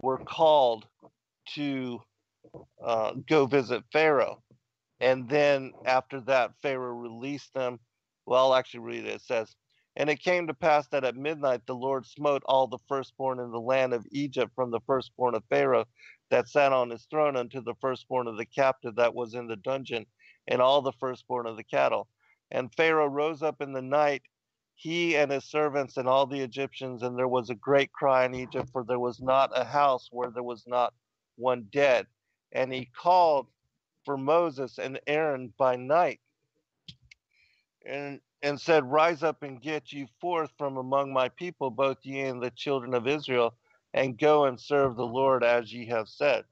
were called to go visit Pharaoh. And then after that, Pharaoh released them. Well, I'll actually read it. It says, "And it came to pass that at midnight the Lord smote all the firstborn in the land of Egypt, from the firstborn of Pharaoh that sat on his throne unto the firstborn of the captive that was in the dungeon, and all the firstborn of the cattle. And Pharaoh rose up in the night, he and his servants and all the Egyptians, and there was a great cry in Egypt, for there was not a house where there was not one dead. And he called for Moses and Aaron by night, and said, Rise up and get you forth from among my people, both ye and the children of Israel, and go and serve the Lord as ye have said."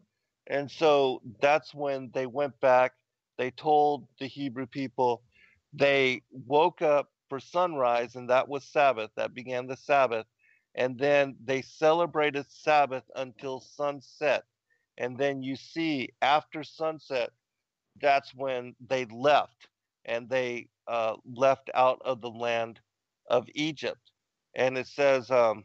And so that's when they went back. They told the Hebrew people. They woke up for sunrise, and that was Sabbath. That began the Sabbath. And then they celebrated Sabbath until sunset. And then you see after sunset, that's when they left, and they left out of the land of Egypt. And it says, and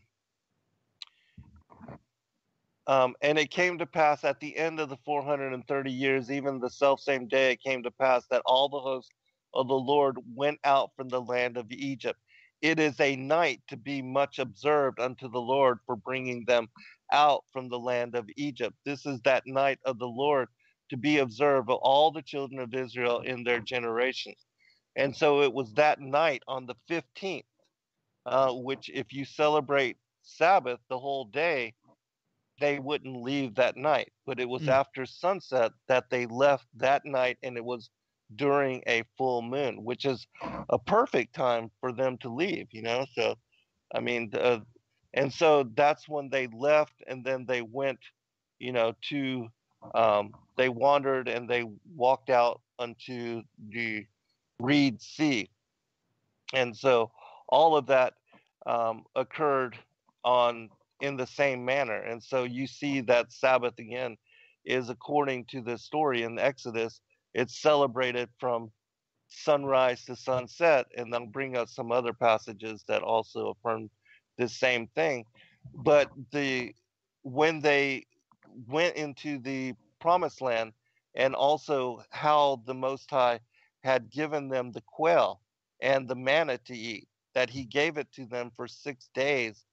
it came to pass at the end of the 430 years, even the selfsame day, it came to pass that all the hosts of the Lord went out from the land of Egypt. It is a night to be much observed unto the Lord for bringing them out from the land of Egypt. This is that night of the Lord to be observed of all the children of Israel in their generations. And so it was that night on the 15th, which if you celebrate Sabbath the whole day, they wouldn't leave that night. But it was after sunset that they left that night, and it was during a full moon, which is a perfect time for them to leave, So, I mean, and so that's when they left, and then they went, to, they wandered and they walked out unto the Reed Sea. And so all of that occurred on in the same manner. And so you see that Sabbath again is according to the story in Exodus. It's celebrated from sunrise to sunset, and then bring us some other passages that also affirm the same thing. But when they went into the promised land, and also how the Most High had given them the quail and the manna to eat, that he gave it to them for 6 days.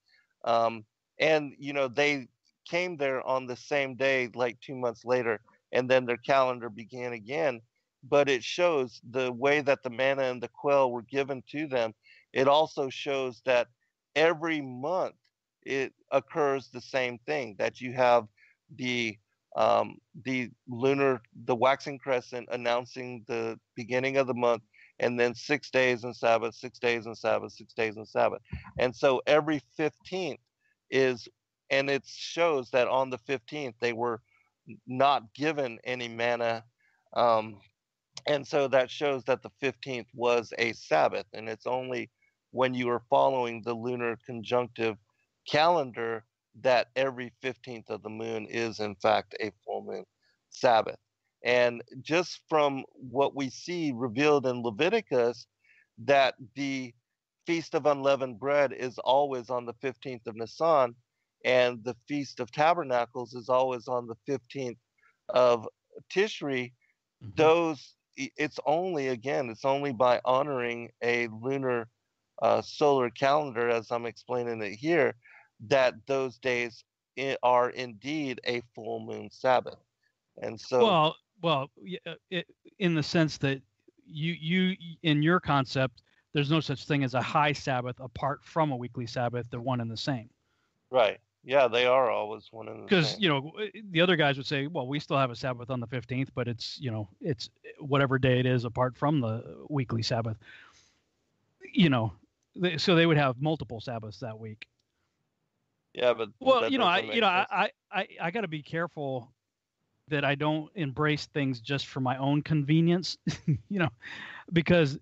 Um, and, they came there on the same day, like 2 months later, and then their calendar began again. But it shows the way that the manna and the quail were given to them. It also shows that every month it occurs the same thing, that you have the the waxing crescent announcing the beginning of the month, and then 6 days and Sabbath, 6 days and Sabbath, 6 days and Sabbath. And so every 15th is, and it shows that on the 15th they were not given any manna. And so that shows that the 15th was a Sabbath, and it's only when you are following the lunar conjunctive calendar that every 15th of the moon is in fact a full moon. Sabbath. And just from what we see revealed in Leviticus, that the Feast of Unleavened Bread is always on the 15th of Nisan, and the Feast of Tabernacles is always on the 15th of Tishri. Those, it's only by honoring a lunar solar calendar, as I'm explaining it here, that those days are indeed a full moon Sabbath. And so, in the sense that you in your concept, there's no such thing as a high Sabbath apart from a weekly Sabbath. They're one and the same. right. Yeah, they are always one and the Because same. the other guys would say, well, we still have a Sabbath on the 15th, but it's it's whatever day it is apart from the weekly Sabbath. So they would have multiple Sabbaths that week. Yeah, but Well, that doesn't make sense. I got to be careful that I don't embrace things just for my own convenience, because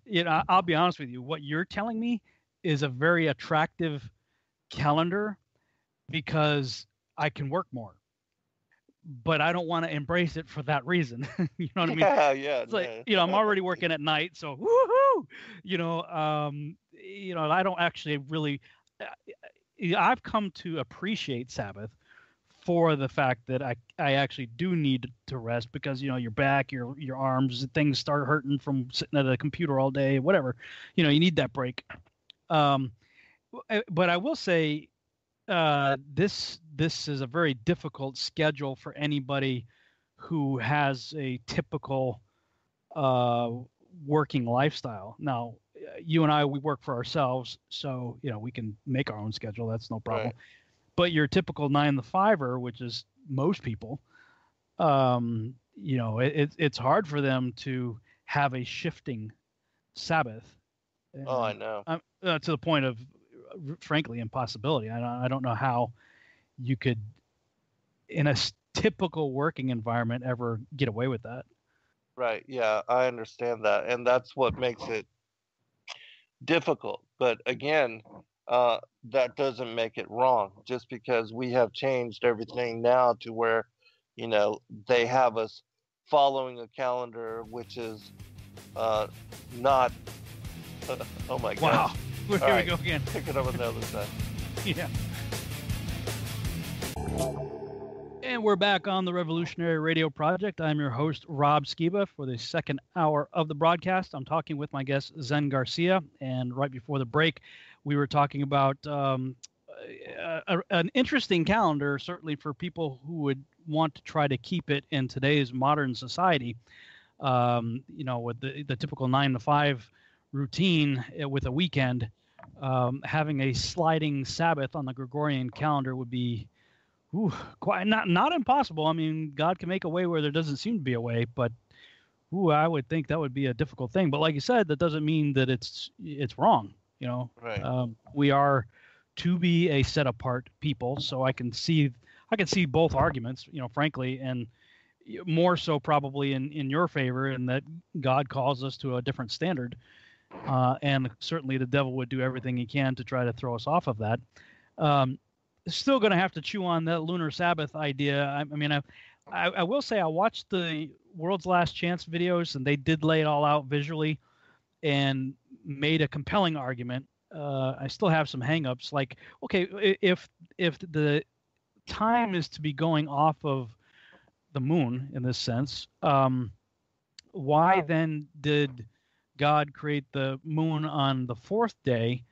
I'll be honest with you, what you're telling me is a very attractive calendar because I can work more, but I don't want to embrace it for that reason. You know what I mean? Yeah, It's like, I'm already working at night, so woohoo, I don't actually really, I've come to appreciate Sabbath for the fact that I actually do need to rest because your back, your arms, things start hurting from sitting at a computer all day, whatever. You need that break. But I will say this is a very difficult schedule for anybody who has a typical working lifestyle. Now, you and I, we work for ourselves, so we can make our own schedule. That's no problem. Right. But your typical 9 to 5er, which is most people, it's hard for them to have a shifting Sabbath. Oh, I know. To the point of, frankly, impossibility. I don't know how you could, in a typical working environment, ever get away with that. Right. Yeah, I understand that, and that's what makes it difficult. But again, that doesn't make it wrong. Just because we have changed everything now to where, they have us following a calendar which is not. Oh my God! Wow. Here we go again. Pick it up on the other side. Yeah. And we're back on the Revolutionary Radio Project. I'm your host, Rob Skiba, for the second hour of the broadcast. I'm talking with my guest, Zen Garcia. And right before the break, we were talking about an interesting calendar, certainly for people who would want to try to keep it in today's modern society. With the typical 9 to 5 routine with a weekend, having a sliding Sabbath on the Gregorian calendar would be quite not impossible. I mean, God can make a way where there doesn't seem to be a way, but I would think that would be a difficult thing. But like you said, that doesn't mean that it's wrong. Right. We are to be a set apart people, so I can see both arguments. Frankly, and more so probably in your favor, in that God calls us to a different standard, and certainly the devil would do everything he can to try to throw us off of that. Still going to have to chew on that lunar Sabbath idea. I will say I watched the World's Last Chance videos, and they did lay it all out visually and made a compelling argument. I still have some hangups. Like, okay, if the time is to be going off of the moon in this sense, why then did God create the moon on the fourth day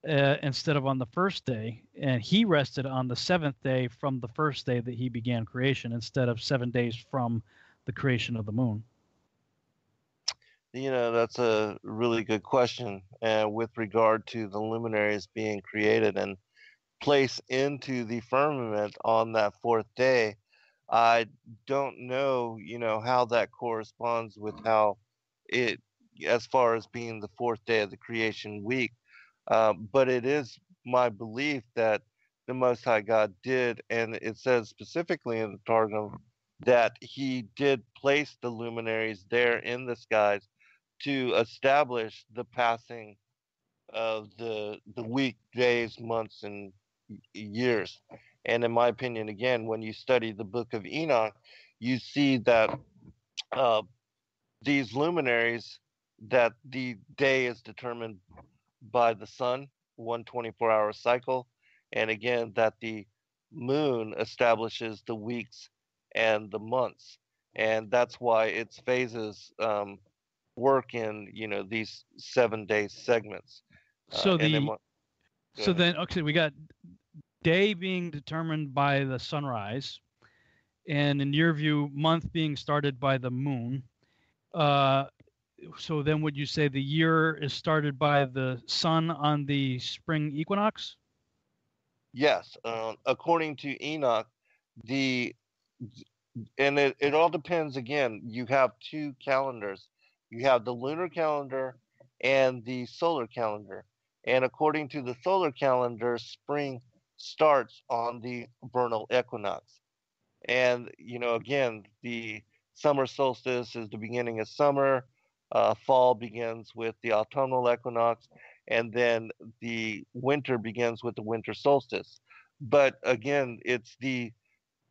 instead of on the first day, and he rested on the seventh day from the first day that he began creation, instead of 7 days from the creation of the moon? That's a really good question with regard to the luminaries being created and placed into the firmament on that fourth day. I don't know, how that corresponds with how it, as far as being the fourth day of the creation week. But it is my belief that the Most High God did, and it says specifically in the Targum that he did place the luminaries there in the skies to establish the passing of the week, days, months, and years. And in my opinion, again, when you study the book of Enoch, you see that uh, these luminaries, that the day is determined by the sun, 1 24-hour cycle, and again that the moon establishes the weeks and the months, and that's why its phases work in these 7 day segments. So And then the go so ahead. then okay, we got day being determined by the sunrise, and in your view, month being started by the moon. Uh, so then would you say the year is started by the sun on the spring equinox? Yes, according to Enoch, the and it all depends. Again, you have two calendars. You have the lunar calendar and the solar calendar. And according to the solar calendar, spring starts on the vernal equinox. And again, the summer solstice is the beginning of summer. Fall begins with the autumnal equinox, and then the winter begins with the winter solstice. But again, it's the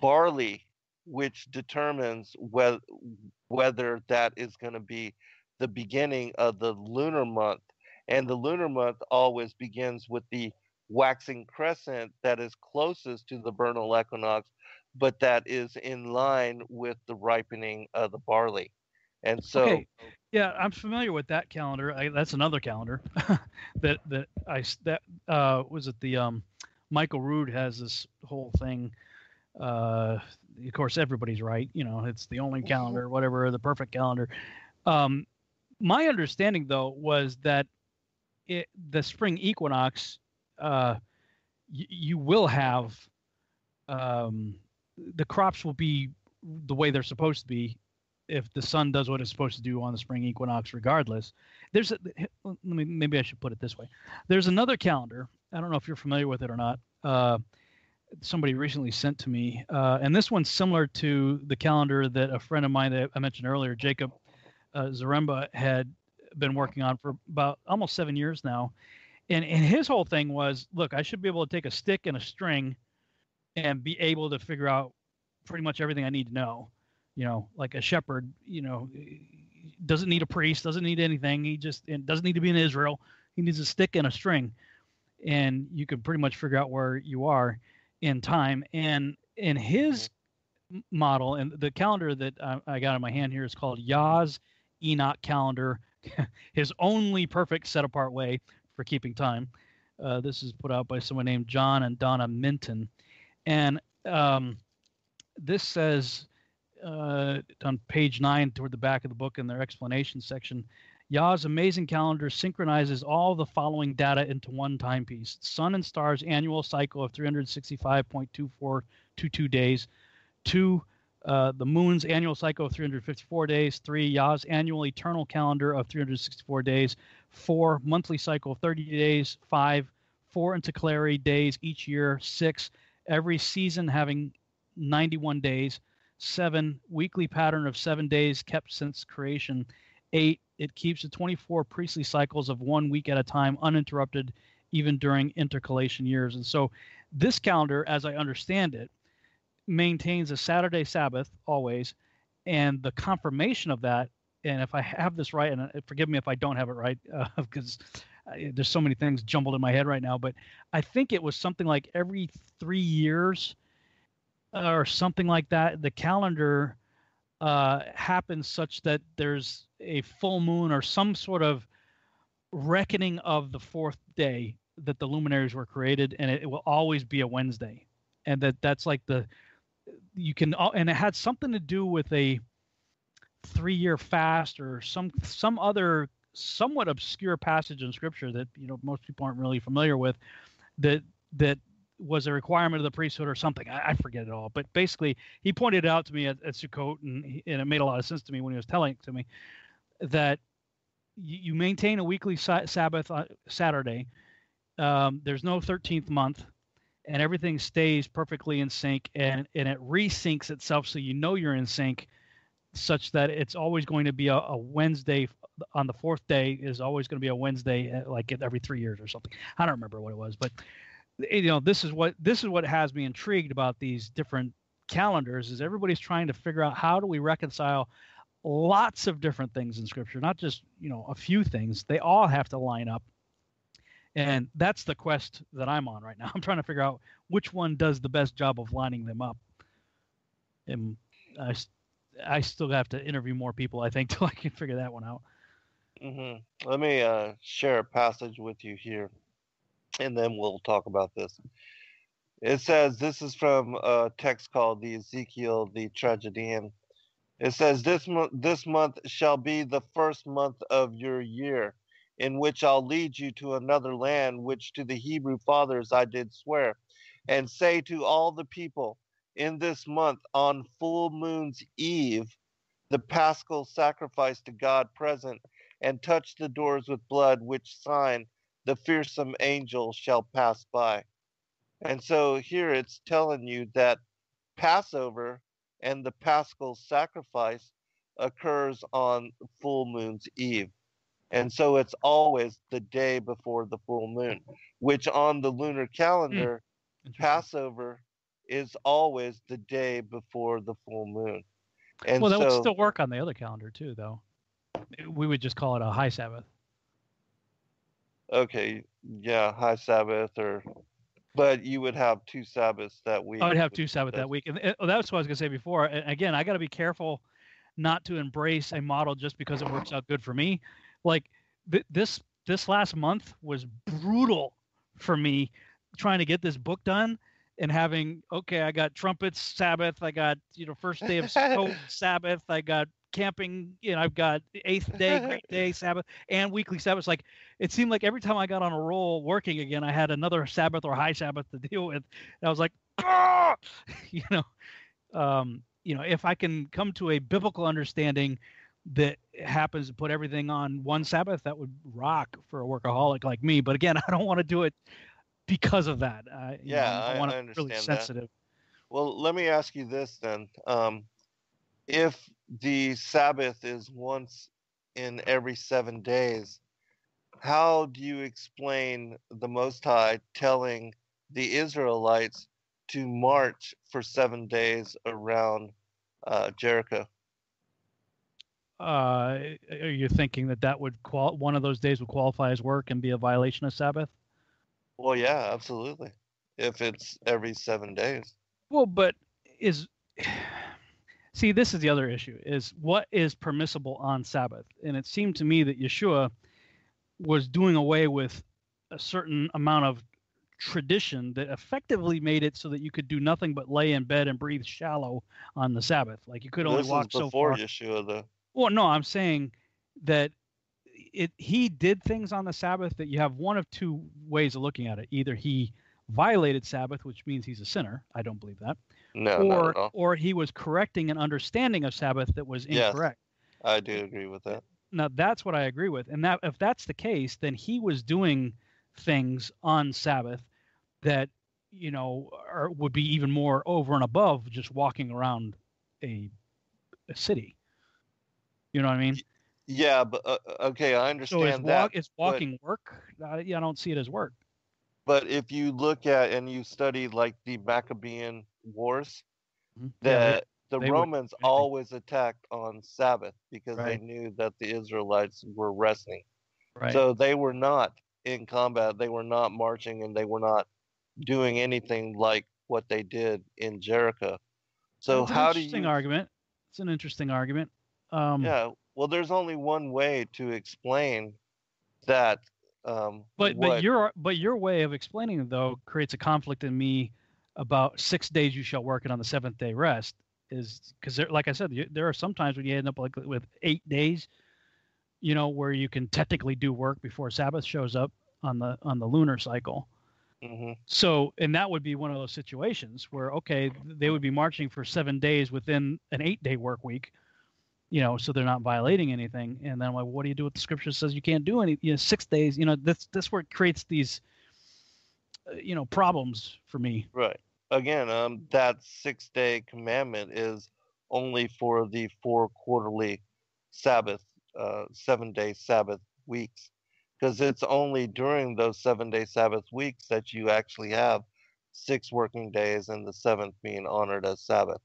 barley which determines whether that is going to be the beginning of the lunar month. And the lunar month always begins with the waxing crescent that is closest to the vernal equinox, but that is in line with the ripening of the barley. And so, Okay, yeah, I'm familiar with that calendar. That's another calendar that was it the Michael Rood has this whole thing. Of course, everybody's right. It's the only calendar, whatever, the perfect calendar. My understanding, though, was that the spring equinox, you will have the crops will be the way they're supposed to be if the sun does what it's supposed to do on the spring equinox, regardless. Maybe I should put it this way. There's another calendar. I don't know if you're familiar with it or not. Somebody recently sent to me, and this one's similar to the calendar that a friend of mine that I mentioned earlier, Jacob Zaremba, had been working on for about almost 7 years now. And his whole thing was, look, I should be able to take a stick and a string and be able to figure out pretty much everything I need to know. Like a shepherd, doesn't need a priest, doesn't need anything. He doesn't need to be in Israel. He needs a stick and a string, and you can pretty much figure out where you are in time. And in his model, and the calendar that I got in my hand here is called Yah's Enoch calendar, his only perfect set apart way for keeping time. This is put out by someone named John and Donna Minton. And this says on page 9 toward the back of the book in their explanation section, Yah's amazing calendar synchronizes all the following data into one timepiece: sun and stars annual cycle of 365.2422 days; 2, the moon's annual cycle of 354 days; 3, Yah's annual eternal calendar of 364 days; 4, monthly cycle of 30 days; 5, 4 intercalary days each year; 6, every season having 91 days; 7, weekly pattern of 7 days kept since creation; 8, it keeps the 24 priestly cycles of 1 week at a time uninterrupted, even during intercalation years. And so this calendar, as I understand it, maintains a Saturday Sabbath always, and the confirmation of that, and if I have this right, and forgive me if I don't have it right, because there's so many things jumbled in my head right now, but I think it was something like every 3 years or something like that, the calendar happens such that there's a full moon or some sort of reckoning of the fourth day that the luminaries were created, and it will always be a Wednesday. And that's like and it had something to do with a 3-year fast or some other somewhat obscure passage in scripture that most people aren't really familiar with, that was a requirement of the priesthood or something. I forget it all, but basically he pointed it out to me at Sukkot, and it made a lot of sense to me when he was telling it to me, that you maintain a weekly Sabbath Saturday. There's no 13th month, and everything stays perfectly in sync, and it resyncs itself, so you're in sync, such that it's always going to be a Wednesday on the fourth day is always going to be a Wednesday, like every 3 years or something. I don't remember what it was, but this is what has me intrigued about these different calendars is everybody's trying to figure out how do we reconcile lots of different things in Scripture, not just a few things. They all have to line up, and that's the quest that I'm on right now. I'm trying to figure out which one does the best job of lining them up. And I still have to interview more people, I think, till I can figure that one out. Let me share a passage with you here, and then we'll talk about this. It says, this is from a text called the Ezekiel, the Tragedian. It says, this month shall be the first month of your year, in which I'll lead you to another land, which to the Hebrew fathers I did swear, and say to all the people, in this month, on full moon's eve, the paschal sacrifice to God present, and touch the doors with blood, which sign the fearsome angel shall pass by. And so here it's telling you that Passover and the paschal sacrifice occurs on full moon's eve. And so it's always the day before the full moon, which on the lunar calendar, Passover is always the day before the full moon. And well, that would still work on the other calendar too, though. We would just call it a high Sabbath. Okay, yeah, high Sabbath, but you would have 2 Sabbaths that week. I would have 2 Sabbaths that week. And that's what I was going to say before. And again, I got to be careful not to embrace a model just because it works out good for me. Like this last month was brutal for me trying to get this book done and having, okay, I got trumpets Sabbath, I got, first day of Sabbath, I got camping, I've got 8th day, great day Sabbath, and weekly Sabbaths. Like, it seemed like every time I got on a roll working again, I had another Sabbath or high Sabbath to deal with. And I was like, if I can come to a biblical understanding that happens to put everything on one Sabbath, that would rock for a workaholic like me. But again, I don't want to do it because of that. I want to be really sensitive. That. Well, let me ask you this then. If the Sabbath is once in every 7 days, how do you explain the Most High telling the Israelites to march for 7 days around Jericho? Are you thinking that would one of those days would qualify as work and be a violation of Sabbath? Well, yeah, absolutely. If it's every 7 days. Well, but see, this is the other issue, is what is permissible on Sabbath. And it seemed to me that Yeshua was doing away with a certain amount of tradition that effectively made it so that you could do nothing but lay in bed and breathe shallow on the Sabbath. Like, you could only walk so far. This is before Yeshua, though. Well, no, I'm saying that he did things on the Sabbath that you have one of 2 ways of looking at it. Either he violated Sabbath, which means he's a sinner. I don't believe that. No, not at all. Or he was correcting an understanding of Sabbath that was incorrect. Yes, I do agree with that. Now, that's what I agree with. And that if that's the case, then he was doing things on Sabbath that, would be even more over and above just walking around a city. You know what I mean? Yeah, but okay, I understand that. Is walking work? I don't see it as work. But if you look at and you study like the Maccabean Wars, the Romans always attacked on Sabbath because they knew that the Israelites were resting. Right. So they were not in combat. They were not marching, and they were not doing anything like what they did in Jericho. So how do you? It's an interesting argument. Yeah. Well, there's only one way to explain that. But your way of explaining it, though, creates a conflict in me about 6 days you shall work and on the 7th day rest, is because like I said, there are some times when you end up like with 8 days, where you can technically do work before Sabbath shows up on the lunar cycle. Mm-hmm. So, and that would be one of those situations where, okay, they would be marching for 7 days within an 8-day work week, so they're not violating anything. And then I'm like, what do you do with the scripture that says you can't do any, 6 days? That's where it creates these, problems for me. Right. Again, that 6-day commandment is only for the 4 quarterly Sabbath, 7-day Sabbath weeks, because it's only during those 7-day Sabbath weeks that you actually have 6 working days and the 7th being honored as Sabbath.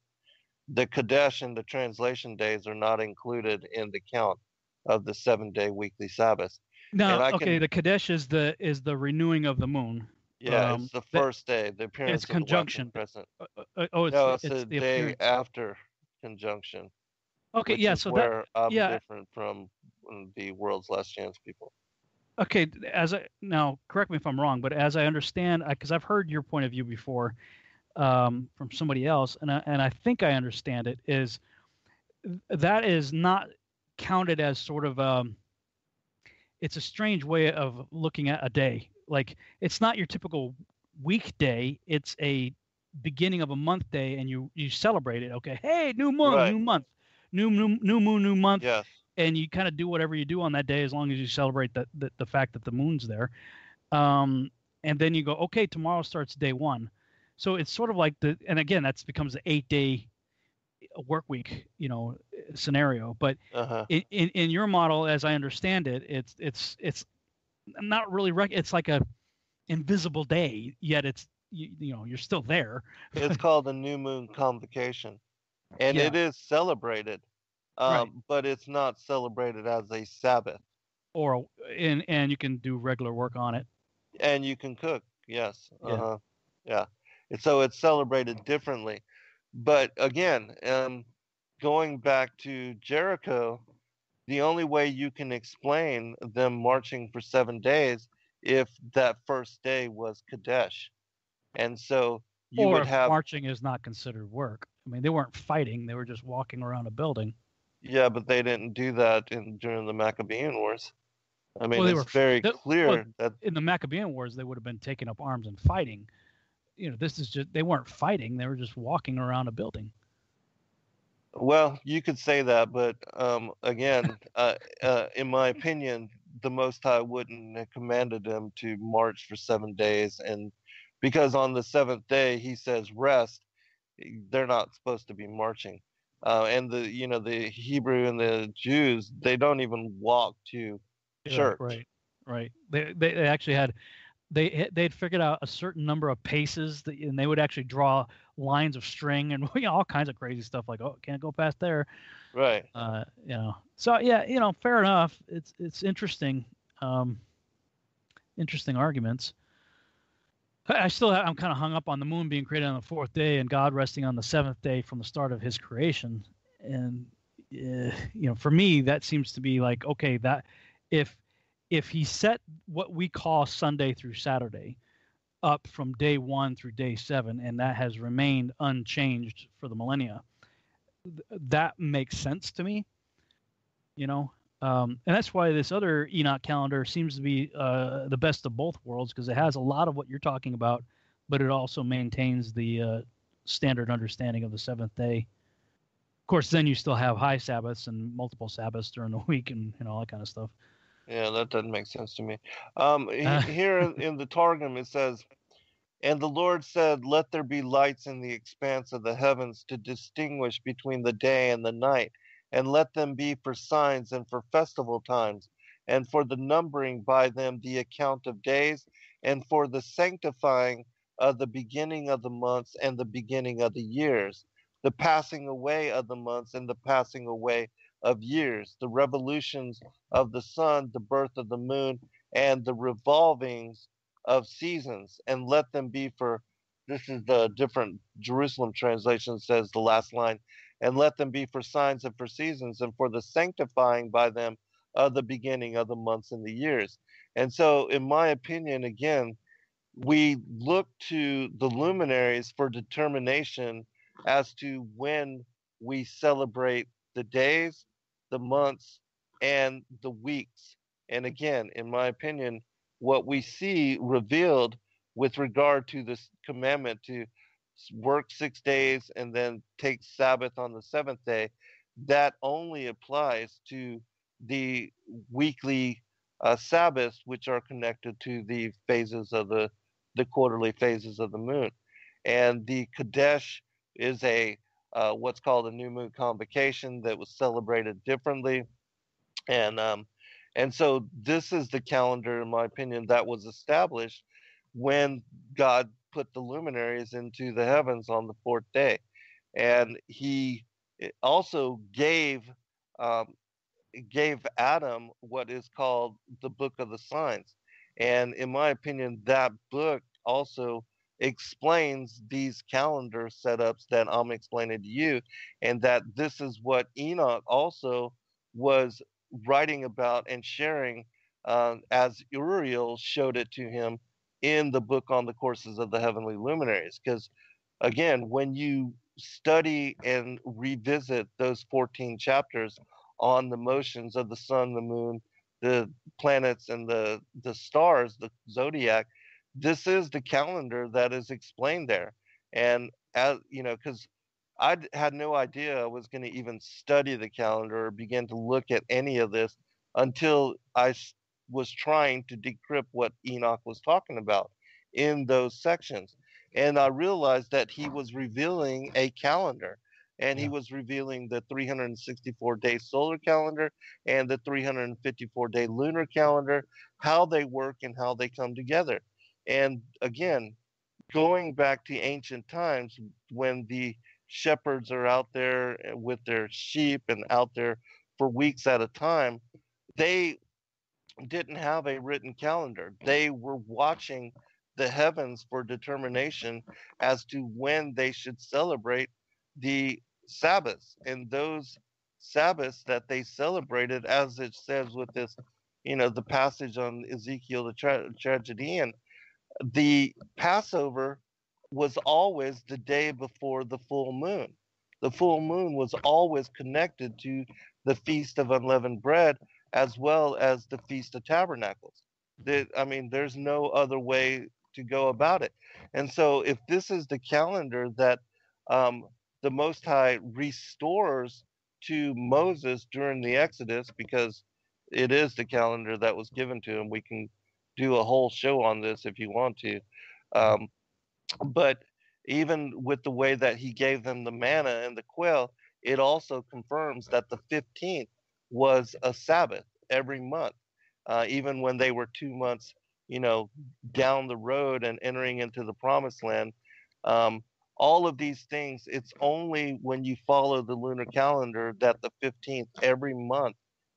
The Kadesh and the translation days are not included in the count of the 7-day weekly Sabbath. And Now, I okay, can, the Kadesh is the renewing of the moon. yeah, it's the That first day, the it's appearance of the waxing conjunction. crescent. Oh, No, it's it's the the day appearance. after conjunction, Okay, which yeah. is So that where I'm yeah. different from the world's last chance people. Okay, now correct me if I'm wrong, but as I understand, because I've heard your point of view before from somebody else, and I think I understand it, is that is not counted as sort of it's a strange way of looking at a day. Like it's not your typical weekday; it's a beginning of a month day, and you celebrate it. Okay, hey, new moon, Right. new month, new moon, new month, Yes. and you kind of do whatever you do on that day as long as you celebrate the fact that the moon's there. Um, and then you go, okay, tomorrow starts day one. So it's sort of like and again, that becomes the 8-day work week, scenario. But Uh-huh. in your model, as I understand it, it's not really it's like a invisible day, yet you're still there. It's called the new moon convocation, and Yeah, it is celebrated, right. but it's not celebrated as a Sabbath. Or and you can do regular work on it. And you can cook, yes. Yeah. Uh-huh. Yeah. And so it's celebrated differently. But again, going back to Jericho, the only way you can explain them marching for 7 days if that first day was Kadesh. And so you Or would if have, marching is not considered work. I mean, they weren't fighting; they were just walking around a building. yeah, but they didn't do that during the Maccabean Wars. I Well, mean, they it's were very well clear that, in the Maccabean Wars. They would have been taking up arms and fighting. This is just they weren't fighting; they were just walking around a building. well, you could say that, but again, in my opinion, the Most High wouldn't have commanded them to march for 7 days, and because on the seventh day he says rest, they're not supposed to be marching. And the Hebrew and the Jews, they don't even walk to Right, church. right, right. They actually had they'd figured out a certain number of paces and they would actually draw lines of string and all kinds of crazy stuff like, oh, can't go past there. Right. So yeah, fair enough. It's interesting. Interesting arguments. I'm kind of hung up on the moon being created on the fourth day and God resting on the seventh day from the start of his creation. And for me, that seems to be like, okay, that if he set what we call Sunday through Saturday up from day 1 through day 7, and that has remained unchanged for the millennia, that makes sense to me. And that's why this other Enoch calendar seems to be the best of both worlds, because it has a lot of what you're talking about, but it also maintains the standard understanding of the seventh day. Of course, then you still have high Sabbaths and multiple Sabbaths during the week and all that kind of stuff. Yeah, that doesn't make sense to me. Here in the Targum it says, "And the Lord said, Let there be lights in the expanse of the heavens to distinguish between the day and the night, and let them be for signs and for festival times, and for the numbering by them the account of days, and for the sanctifying of the beginning of the months and the beginning of the years, the passing away of the months and the passing away of years, the revolutions of the sun, the birth of the moon, and the revolvings of seasons, and let them be for," this is the different Jerusalem translation says the last line, "and let them be for signs and for seasons, and for the sanctifying by them of the beginning of the months and the years." And so, in my opinion, again, we look to the luminaries for determination as to when we celebrate the days, the months, and the weeks. And again, in my opinion, what we see revealed with regard to this commandment to work 6 days and then take Sabbath on the seventh day, that only applies to the weekly Sabbaths, which are connected to the phases of the quarterly phases of the moon. And the Kadesh is a what's called a new moon convocation that was celebrated differently. And and so this is the calendar, in my opinion, that was established when God put the luminaries into the heavens on the fourth day. And he also um, gave Adam what is called the Book of the Signs. And in my opinion, that book also explains these calendar setups that I'm explaining to you, and that this is what Enoch also was writing about and sharing as Uriel showed it to him in the book on the courses of the heavenly luminaries. Because again, when you study and revisit those 14 chapters on the motions of the sun, the moon, the planets, and the stars, the zodiac, this is the calendar that is explained there. And as you know, because had no idea I was going to even study the calendar or begin to look at any of this until was trying to decrypt what Enoch was talking about in those sections. And I realized that he was revealing a calendar, and he was revealing the 364-day solar calendar and the 354-day lunar calendar, how they work and how they come together. And again, going back to ancient times when the shepherds are out there with their sheep and out there for weeks at a time, they didn't have a written calendar. They were watching the heavens for determination as to when they should celebrate the Sabbaths. And those Sabbaths that they celebrated, as it says with this, the passage on Ezekiel, the tragedian, the Passover was always the day before the full moon. The full moon was always connected to the Feast of Unleavened Bread as well as the Feast of Tabernacles. There's no other way to go about it. And so, if this is the calendar that the Most High restores to Moses during the Exodus, because it is the calendar that was given to him, we can do a whole show on this if you want to. Um, but even with the way that he gave them the manna and the quail, it also confirms that the 15th was a Sabbath every month, even when they were 2 months, down the road and entering into the promised land. All of these things, it's only when you follow the lunar calendar that the 15th every month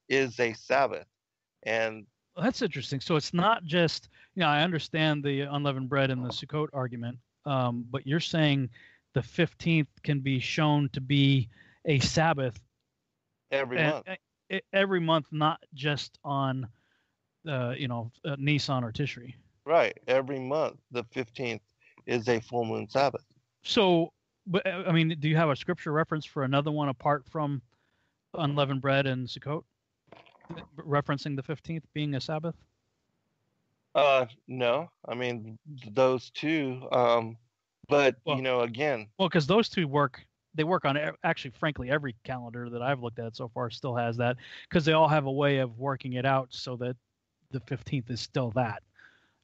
is a Sabbath. And Well, that's interesting. So it's not just, I understand the unleavened bread and the Sukkot argument, but you're saying the 15th can be shown to be a Sabbath every month, not just on, Nisan or Tishri. Right. Every month, the 15th is a full moon Sabbath. So, but do you have a scripture reference for another one apart from unleavened bread and Sukkot, referencing the 15th being a Sabbath? No. Those two. But again. Well, because those two work on actually, frankly, every calendar that I've looked at so far still has that, because they all have a way of working it out so that the 15th is still that.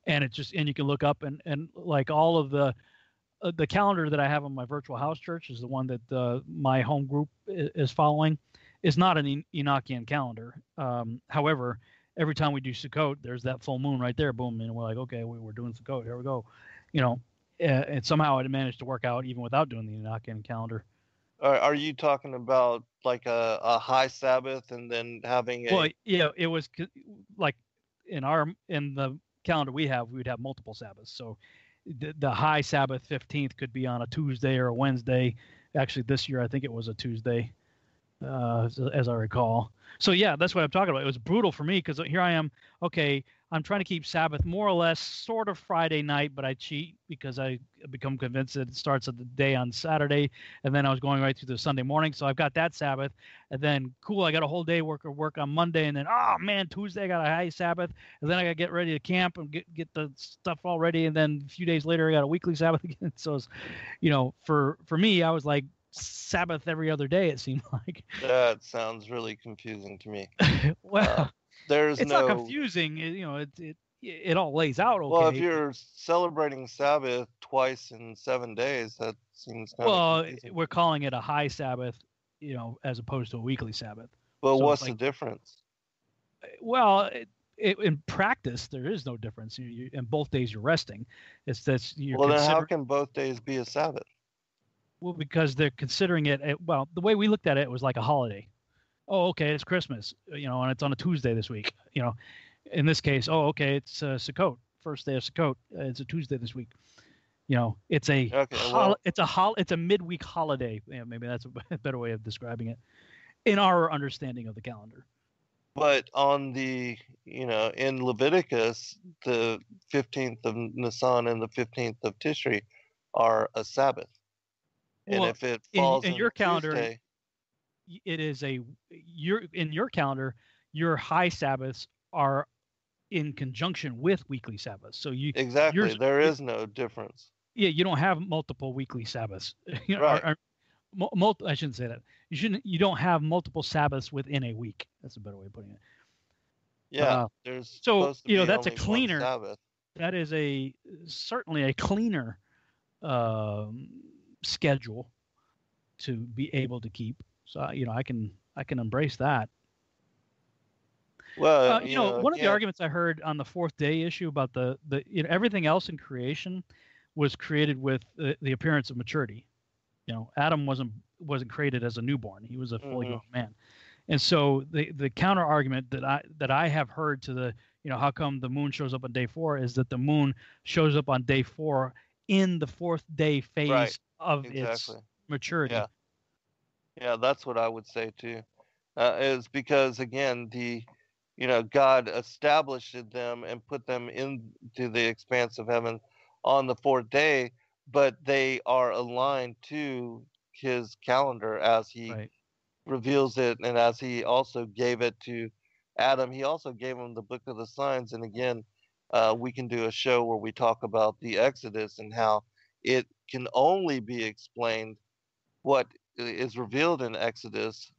And you can look up and like all of the calendar that I have on my virtual house church is the one that my home group is following, is not an Enochian calendar. However, every time we do Sukkot, there's that full moon right there, boom, and we're like, okay, we're doing Sukkot, here we go, and somehow it managed to work out even without doing the Enochian calendar. Are you talking about like a high Sabbath and then having a? Well, yeah, it was like in the calendar we'd have multiple Sabbaths. So the high Sabbath 15th could be on a Tuesday or a Wednesday. Actually, this year I think it was a Tuesday, as I recall. So yeah, that's what I'm talking about. It was brutal for me because here I am. Okay, I'm trying to keep Sabbath more or less sort of Friday night, but I cheat because I become convinced that it starts at the day on Saturday, and then I was going right through the Sunday morning. So I've got that Sabbath, and then cool, I got a whole day work on Monday, and then oh man, Tuesday I got a high Sabbath, and then I got to get ready to camp and get the stuff all ready, and then a few days later I got a weekly Sabbath again. So it's, for me, I was like Sabbath every other day, it seemed like. That sounds really confusing to me. Well, it's not confusing. It all lays out okay. Well, if you're celebrating Sabbath twice in 7 days, that seems kind of confusing. We're calling it a high Sabbath, as opposed to a weekly Sabbath. But so what's the difference? Well, in practice, there is no difference. In both days you're resting. It's that you're Well, then how considering. can both days be a Sabbath? Well, because they're considering it. Well, the way we looked at it was like a holiday. Oh, okay, it's Christmas, and it's on a Tuesday this week. In this case, oh, okay, it's Sukkot, first day of Sukkot. It's a Tuesday this week. It's a it's a midweek holiday. Yeah, maybe that's a better way of describing it in our understanding of the calendar. But on the, in Leviticus, the 15th of Nisan and the 15th of Tishri are a Sabbath. And if it falls in your calendar, Tuesday, it is in your calendar, your high Sabbaths are in conjunction with weekly Sabbaths. So exactly, there is no difference. Yeah, you don't have multiple weekly Sabbaths. Right. I shouldn't say that. You don't have multiple Sabbaths within a week. That's a better way of putting it. Yeah, there's so supposed to be that's a only cleaner one Sabbath. That is certainly a cleaner schedule to be able to keep. So I can embrace that. Well, one of the arguments I heard on the fourth day issue about the everything else in creation was created with the appearance of maturity. Adam wasn't created as a newborn; he was a fully grown man. And so the counter argument that I have heard to the how come the moon shows up on day 4 is that the moon shows up on day 4 in the fourth day phase of its maturity. Yeah, that's what I would say too. Is because again God established them and put them into the expanse of heaven on the fourth day, but they are aligned to his calendar as he reveals it, and as he also gave it to Adam. He also gave him the book of the signs. And again, we can do a show where we talk about the Exodus and how it can only be explained what is revealed in Exodus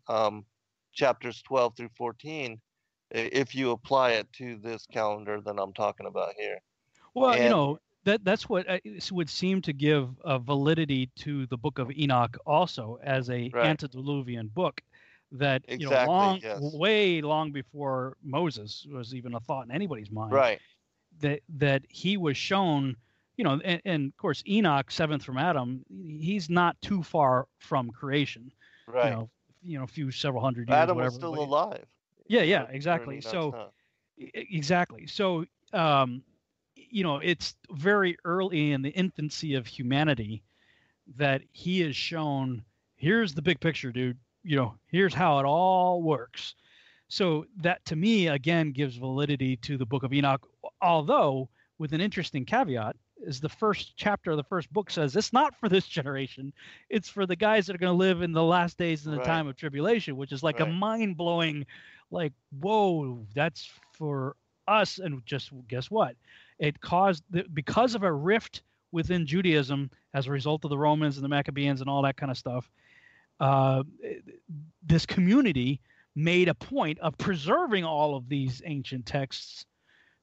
chapters 12 through 14 if you apply it to this calendar that I'm talking about here. Well, that's what would seem to give validity to the book of Enoch also as a antediluvian book that way long before Moses was even a thought in anybody's mind. That he was shown, and of course Enoch, seventh from Adam, he's not too far from creation. A few several hundred years. Adam was still alive. Yeah, exactly. So exactly. So it's very early in the infancy of humanity that he is shown, here's the big picture, dude. Here's how it all works. So that to me, again, gives validity to the book of Enoch, although with an interesting caveat is the first chapter of the first book says it's not for this generation. It's for the guys that are going to live in the last days in the time of tribulation, which is like a mind-blowing, like, whoa, that's for us. And just guess what? It caused, because of a rift within Judaism as a result of the Romans and the Maccabees and all that kind of stuff, this community made a point of preserving all of these ancient texts,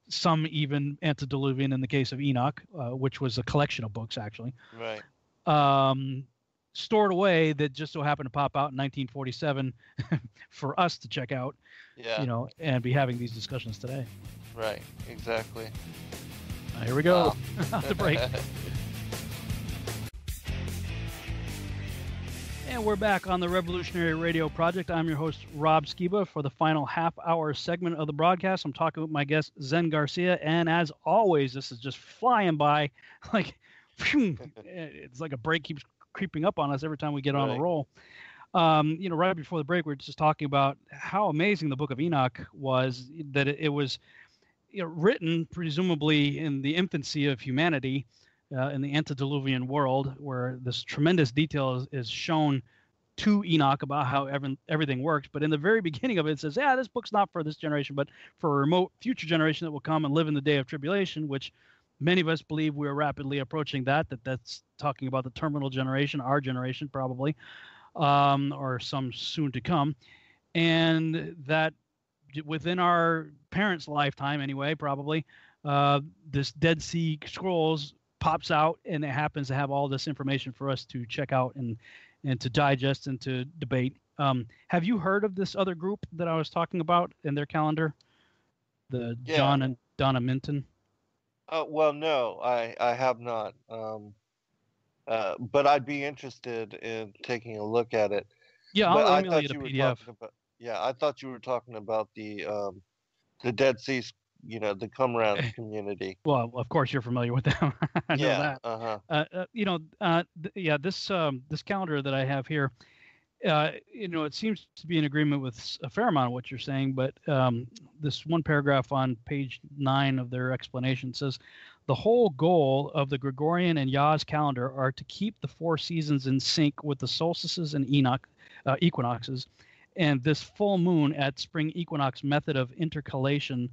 some even antediluvian in the case of Enoch, which was a collection of books actually, stored away that just so happened to pop out in 1947 for us to check out, and be having these discussions today. Right, exactly. Here we go. Wow. The break. And we're back on the Revolutionary Radio Project. I'm your host, Rob Skiba. For the final half-hour segment of the broadcast, I'm talking with my guest, Zen Garcia. And as always, this is just flying by. Like, it's like a break keeps creeping up on us every time we get on a roll. Right before the break, we were just talking about how amazing the Book of Enoch was, that it was written presumably in the infancy of humanity, in the antediluvian world, where this tremendous detail is shown to Enoch about how everything works. But in the very beginning of it, it says, this book's not for this generation, but for a remote future generation that will come and live in the day of tribulation, which many of us believe we are rapidly approaching that's talking about the terminal generation, our generation probably, or some soon to come. And that within our parents' lifetime anyway, probably, this Dead Sea Scrolls pops out, and it happens to have all this information for us to check out and to digest and to debate. Have you heard of this other group that I was talking about in their calendar? the Yeah. John and Donna Minton? Well, no, I have not. But I'd be interested in taking a look at it. Yeah, But I'll I email you thought the you were PDF. talking about, yeah, I thought you were talking about the Dead Sea, the Qumran community. Well, of course you're familiar with them. I know Yeah, that. uh-huh. Yeah, this calendar that I have here, it seems to be in agreement with a fair amount of what you're saying, but this one paragraph on page 9 of their explanation says the whole goal of the Gregorian and Yah's calendar are to keep the 4 seasons in sync with the solstices and equinoxes, and this full moon at spring equinox method of intercalation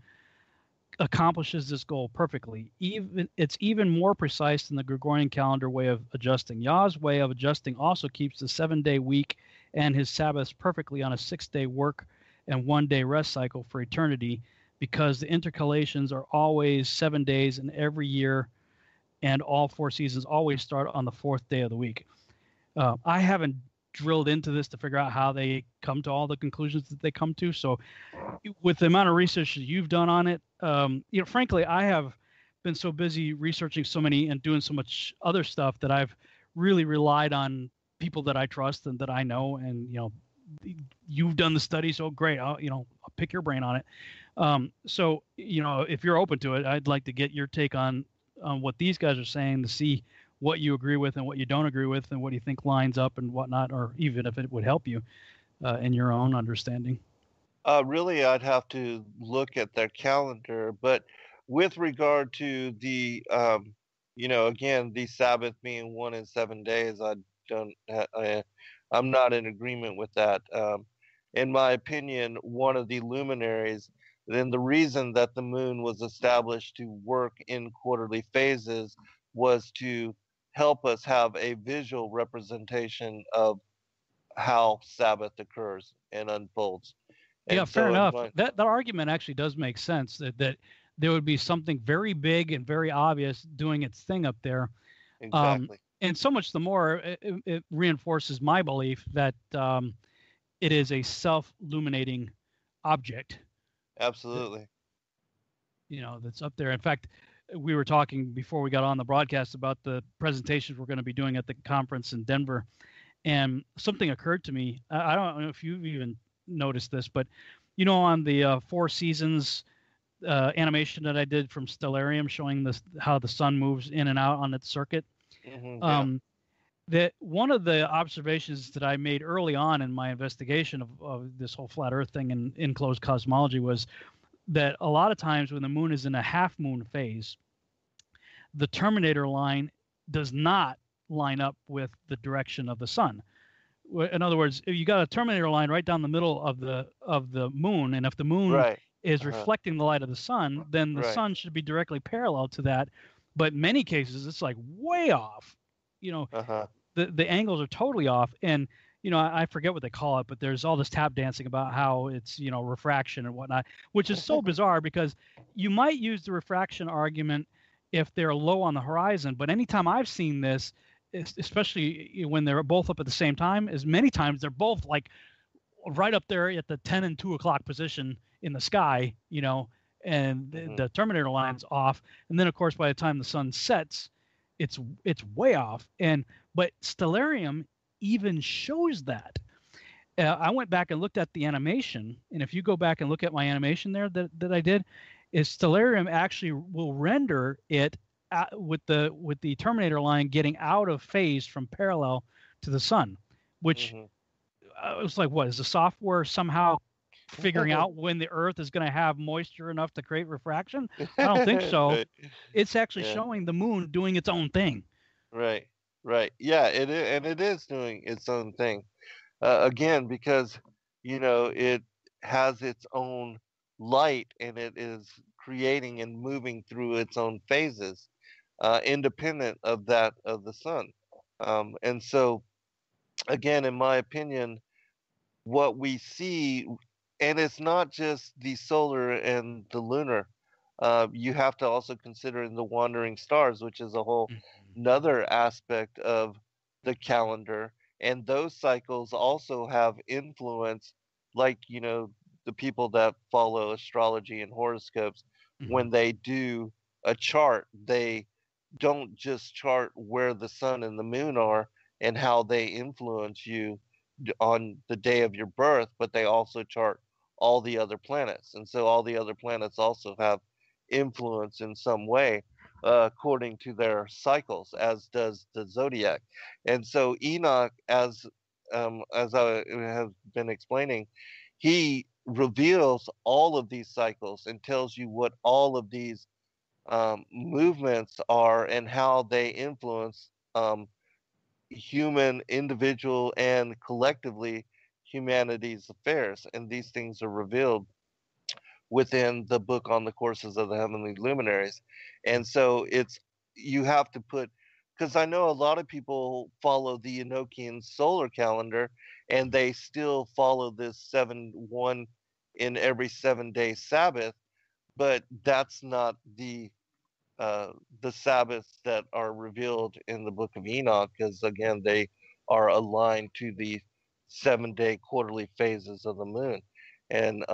accomplishes this goal perfectly. It's even more precise than the Gregorian calendar way of adjusting. Yah's way of adjusting also keeps the 7-day week and his Sabbaths perfectly on a 6-day work and 1-day rest cycle for eternity, because the intercalations are always 7 days in every year, and all 4 seasons always start on the 4th day of the week. I haven't drilled into this to figure out how they come to all the conclusions that they come to. So with the amount of research that you've done on it, frankly, I have been so busy researching so many and doing so much other stuff that I've really relied on people that I trust and that I know. And, you've done the study, so great. I'll pick your brain on it. So, if you're open to it, I'd like to get your take on what these guys are saying, to see what you agree with and what you don't agree with, and what you think lines up and whatnot, or even if it would help you in your own understanding. Really, I'd have to look at their calendar, but with regard to again, the Sabbath being 1 in 7 days, I'm not in agreement with that. In my opinion, one of the luminaries, then the reason that the moon was established to work in quarterly phases was to help us have a visual representation of how Sabbath occurs and unfolds. Yeah, And fair so in enough. my That argument actually does make sense, that there would be something very big and very obvious doing its thing up there. Exactly. And so much the more it reinforces my belief that it is a self-illuminating object, Absolutely. that's up there. In fact, we were talking before we got on the broadcast about the presentations we're going to be doing at the conference in Denver, and something occurred to me. I don't know if you've even noticed this, but on the 4 seasons animation that I did from Stellarium, showing how the sun moves in and out on its circuit. Yeah. That one of the observations that I made early on in my investigation of this whole flat Earth thing and enclosed cosmology was that a lot of times when the moon is in a half moon phase, the terminator line does not line up with the direction of the sun. In other words, if you got a terminator line right down the middle of the moon, and if the moon Right. is reflecting the light of the sun, then the Right. sun should be directly parallel to that. But in many cases, it's like way off. Uh-huh. The angles are totally off, and I forget what they call it, but there's all this tap dancing about how it's refraction and whatnot, which is so bizarre, because you might use the refraction argument if they're low on the horizon, but anytime I've seen this, especially when they're both up at the same time, is many times they're both like right up there at the 10 and 2 o'clock position in the sky, and the terminator line's off, and then of course by the time the sun sets, it's way off. But Stellarium even shows that. I went back and looked at the animation, and if you go back and look at my animation there that I did, is Stellarium actually will render it with the terminator line getting out of phase from parallel to the sun, which it was like, what is the software somehow figuring out when the Earth is going to have moisture enough to create refraction? I don't think so. Right. It's actually Yeah. showing the moon doing its own thing. Right. Right. Yeah, it is doing its own thing. Again, because it has its own light, and it is creating and moving through its own phases, independent of that of the sun. And so, again, in my opinion, what we see, and it's not just the solar and the lunar. You have to also consider in the wandering stars, which is a whole another aspect of the calendar, and those cycles also have influence, like the people that follow astrology and horoscopes, Mhm. when they do a chart, they don't just chart where the sun and the moon are and how they influence you on the day of your birth, but they also chart all the other planets. And so all the other planets also have influence in some way, according to their cycles, as does the zodiac. And so Enoch, as I have been explaining, he reveals all of these cycles and tells you what all of these movements are and how they influence human, individual, and collectively humanity's affairs. And these things are revealed within the book on the courses of the heavenly luminaries. And so you have to put, because I know a lot of people follow the Enochian solar calendar and they still follow this 7-1 in every 7-day Sabbath, but that's not the Sabbaths that are revealed in the book of Enoch, because again, they are aligned to the 7-day quarterly phases of the moon. And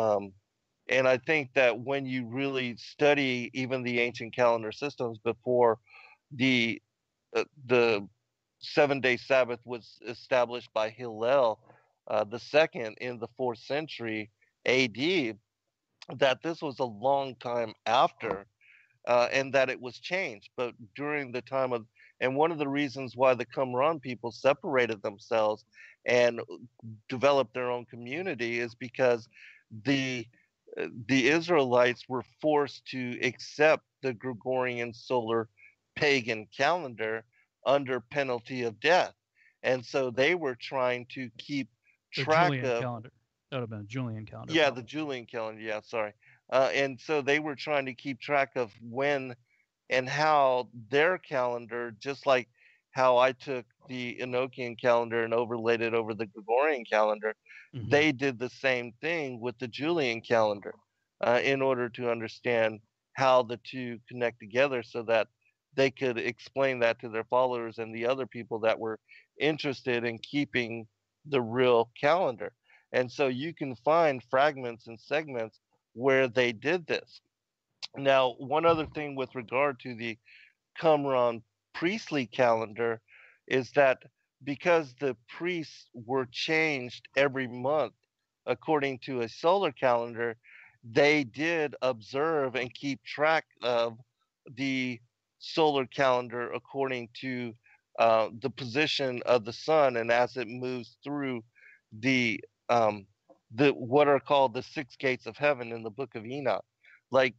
and I think that when you really study even the ancient calendar systems before the 7-day Sabbath was established by Hillel the second in the 4th century AD, that this was a long time after, and that it was changed. But during the time of, and one of the reasons why the Qumran people separated themselves and developed their own community is because the the Israelites were forced to accept the Gregorian solar pagan calendar under penalty of death. And so they were trying to keep The track Julian of, calendar. That would have been a Julian calendar, yeah, the probably. Julian calendar, yeah, sorry. And so they were trying to keep track of when and how their calendar, just like how I took the Enochian calendar and overlaid it over the Gregorian calendar, Hmm. they did the same thing with the Julian calendar, in order to understand how the two connect together so that they could explain that to their followers and the other people that were interested in keeping the real calendar. And so you can find fragments and segments where they did this. Now, one other thing with regard to the Qumran priestly calendar is that because the priests were changed every month according to a solar calendar, they did observe and keep track of the solar calendar according to the position of the sun and as it moves through the um, the what are called the six gates of heaven in the book of Enoch. Like,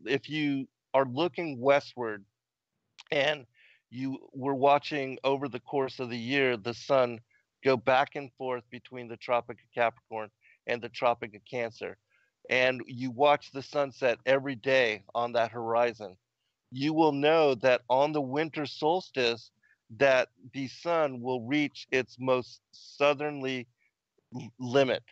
if you are looking westward and you were watching over the course of the year the sun go back and forth between the Tropic of Capricorn and the Tropic of Cancer, and you watch the sunset every day on that horizon, you will know that on the winter solstice that the sun will reach its most southerly limit,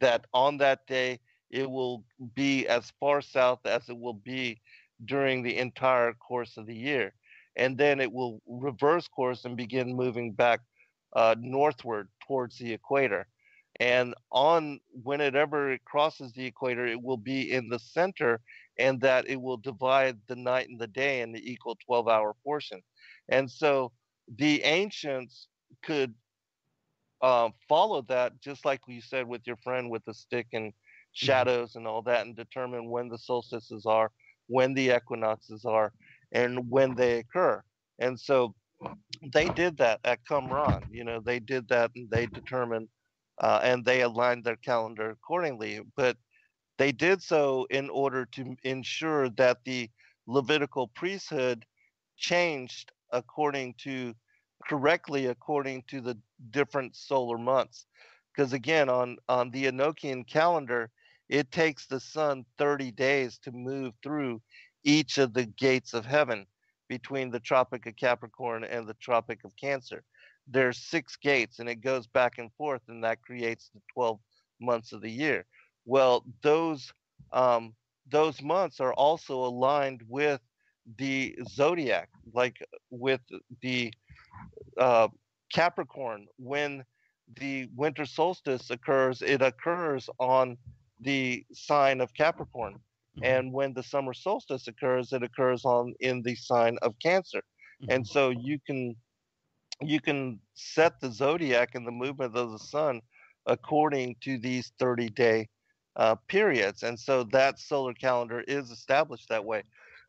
that on that day it will be as far south as it will be during the entire course of the year. And then it will reverse course and begin moving back northward towards the equator. And on whenever it crosses the equator, it will be in the center, and that it will divide the night and the day in the equal 12-hour portion. And so the ancients could follow that, just like you said with your friend with the stick and Hmm. shadows and all that, and determine when the solstices are, when the equinoxes are, and when they occur. And so they did that at Qumran. They did that and they determined and they aligned their calendar accordingly. But they did so in order to ensure that the Levitical priesthood changed correctly according to the different solar months. Because again, on the Enochian calendar, it takes the sun 30 days to move through each of the gates of heaven between the Tropic of Capricorn and the Tropic of Cancer. There's 6 gates, and it goes back and forth, and that creates the 12 months of the year. Well, those months are also aligned with the zodiac, like with the uh, Capricorn. When the winter solstice occurs, it occurs on the sign of Capricorn. Mhm. And when the summer solstice occurs, it occurs in the sign of Cancer. And Mhm. so you can set the zodiac and the movement of the sun according to these 30-day periods. And so that solar calendar is established that way.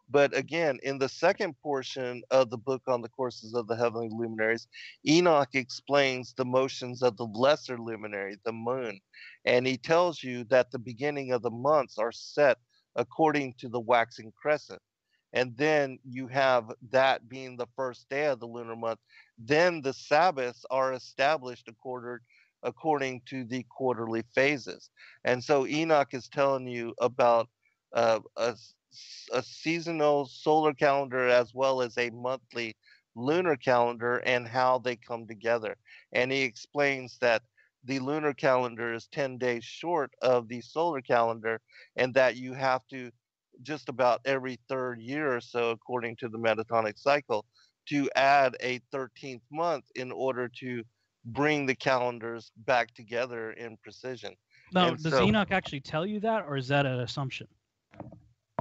But again, in the second portion of the book on the courses of the heavenly luminaries, Enoch explains the motions of the lesser luminary, the moon. And he tells you that the beginning of the months are set according to the waxing crescent. And then you have that being the first day of the lunar month. Then the Sabbaths are established according to the quarterly phases. And so Enoch is telling you about uh, a, a seasonal solar calendar as well as a monthly lunar calendar and how they come together. And he explains that the lunar calendar is 10 days short of the solar calendar, and that you have to just about every third year or so, according to the metatonic cycle, to add a 13th month in order to bring the calendars back together in precision. Now, And does so, Enoch actually tell you that, or is that an assumption?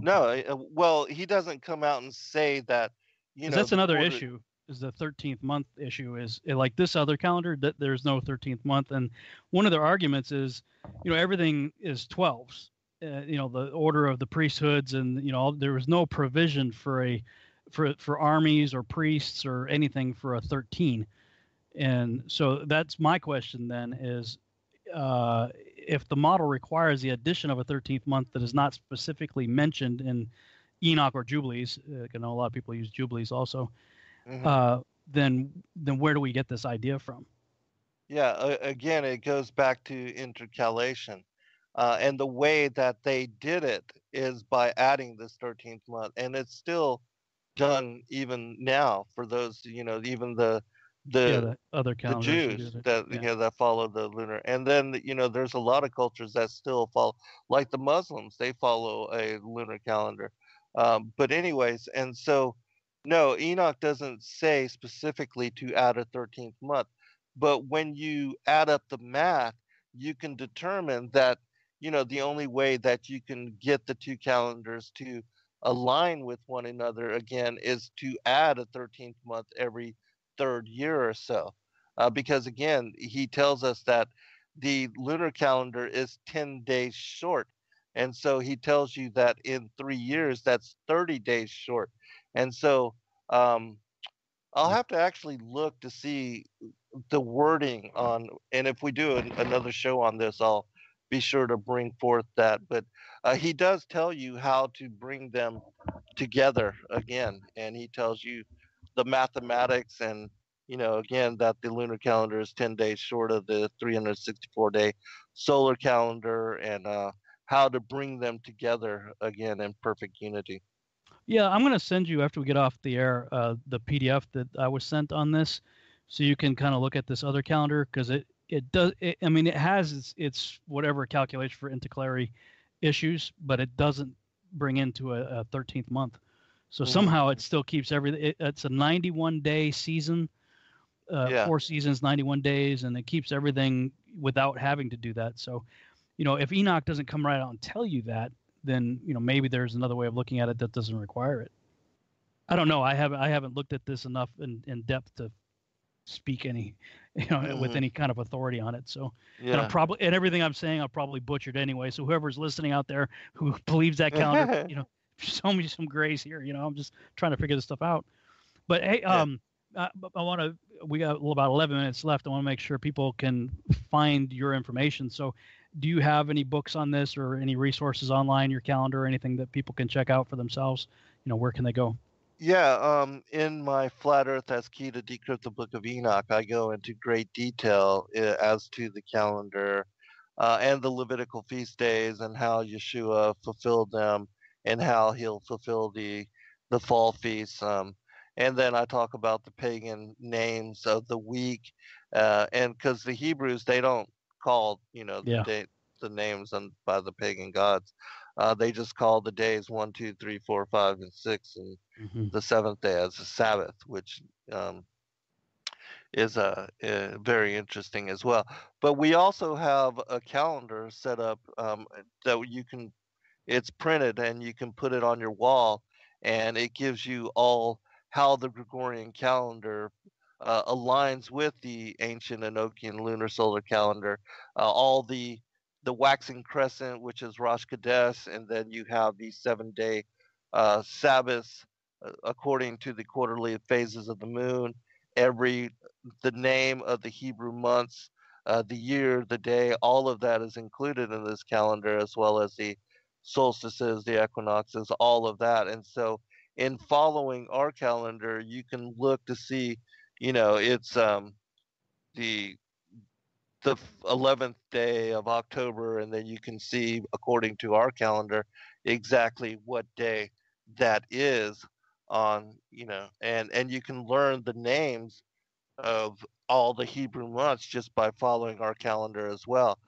no, well, he doesn't come out and say that, Because that's the another quarter. issue. Is the 13th month issue is like this other calendar that there's no 13th month, and one of their arguments is, everything is 12s. The order of the priesthoods, and there was no provision for armies or priests or anything for a 13. And so that's my question then is, if the model requires the addition of a 13th month that is not specifically mentioned in Enoch or Jubilees, I know a lot of people use Jubilees also, Mhm. then where do we get this idea from? Yeah, again, it goes back to intercalation. And the way that they did it is by adding this 13th month. And it's still done even now for those, even Yeah, the the other the calendars who do Jews that. that Yeah. that follow the lunar. And then there's a lot of cultures that still follow, like the Muslims, they follow a lunar calendar. But anyways, and so no, Enoch doesn't say specifically to add a 13th month, but when you add up the math, you can determine that the only way that you can get the two calendars to align with one another again is to add a 13th month every third year or so, because again, he tells us that the lunar calendar is 10 days short. And so he tells you that in 3 years, that's 30 days short. And so um, I'll have to actually look to see the wording on, and if we do another show on this, I'll be sure to bring forth that. But he does tell you how to bring them together again, and he tells you the mathematics, and again, that the lunar calendar is 10 days short of the 364-day solar calendar, and how to bring them together again in perfect unity. Yeah, I'm going to send you after we get off the air the PDF that I was sent on this, so you can kind of look at this other calendar because it does. I mean, it has its whatever calculation for intercalary issues, but it doesn't bring into a 13th month. So Hmm. somehow it still keeps everything. It's a 91-day season, Yeah. 4 seasons, 91 days, and it keeps everything without having to do that. So if Enoch doesn't come right out and tell you that, then maybe there's another way of looking at it that doesn't require it. I don't know. I haven't looked at this enough in depth to speak any with Hmm. any kind of authority on it. So Yeah. and everything I'm saying I'll probably butchered anyway. So whoever's listening out there who believes that calendar, show me some grace here. I'm just trying to figure this stuff out. But hey, Yeah. I want to. We got about 11 minutes left. I want to make sure people can find your information. So, do you have any books on this or any resources online, your calendar, or anything that people can check out for themselves? Where can they go? Yeah, in my Flat Earth as Key to Decrypt the Book of Enoch, I go into great detail as to the calendar and the Levitical feast days and how Yeshua fulfilled them and how he'll fulfill the fall feasts. And then I talk about the pagan names of the week, and because the Hebrews, they don't call Yeah. the names by the pagan gods. They just call the days 1, 2, 3, 4, 5, and 6, and Hmm. the seventh day as a Sabbath, which um, is very interesting as well. But we also have a calendar set up that you can it's printed and you can put it on your wall, and it gives you all how the Gregorian calendar aligns with the ancient Enochian lunar solar calendar. All the waxing crescent, which is Rosh Chodesh, and then you have the 7 day Sabbaths according to the quarterly phases of the moon. Every the name of the Hebrew months, the year, the day, all of that is included in this calendar, as well as the solstices, the equinoxes, all of that. And so, in following our calendar, you can look to see, it's the the 11th day of October, and then you can see, according to our calendar, exactly what day that is on, and you can learn the names of all the Hebrew months just by following our calendar as well.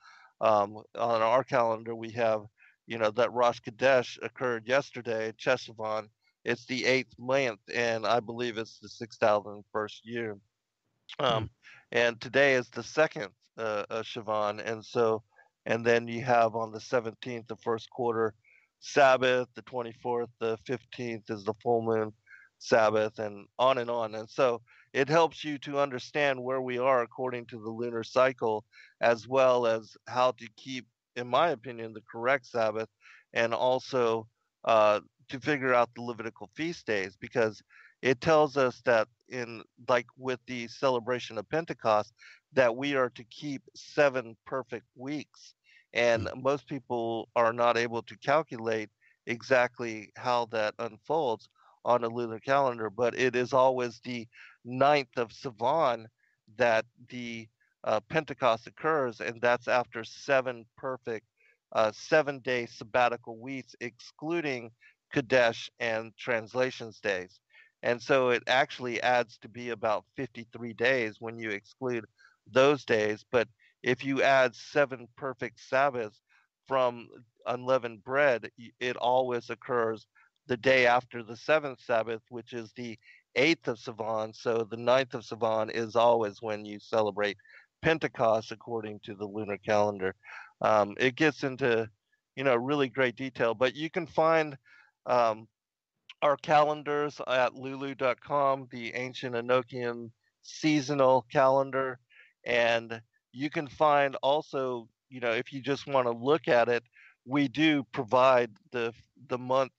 On our calendar, we have, that Rosh Chodesh occurred yesterday, Cheshvan. It's the 8th month, and I believe it's the 6,001st year. Hmm. And today is the second Shavan, and then you have on the 17th, the first quarter Sabbath, the 24th, the 15th is the full moon Sabbath, and on and on. And so it helps you to understand where we are according to the lunar cycle, as well as how to keep, in my opinion, the correct Sabbath, and also uh, to figure out the Levitical feast days, because it tells us that, in like with the celebration of Pentecost, that we are to keep 7 perfect weeks, and most people are not able to calculate exactly how that unfolds on a lunar calendar. But it is always the 9th of Sivan that the Pentecost occurs, and that's after 7 day sabbatical weeks, excluding Kadesh and translations days. And so it actually adds to be about 53 days when you exclude those days. But if you add 7 perfect Sabbaths from unleavened bread, it always occurs the day after the seventh Sabbath, which is the 8th of Sivan. So the 9th of Sivan is always when you celebrate Pentecost according to the lunar calendar. It gets into, really great detail, but you can find um, our calendars at lulu.com, the ancient Enochian seasonal calendar. And you can find also, if you just want to look at it, we do provide the month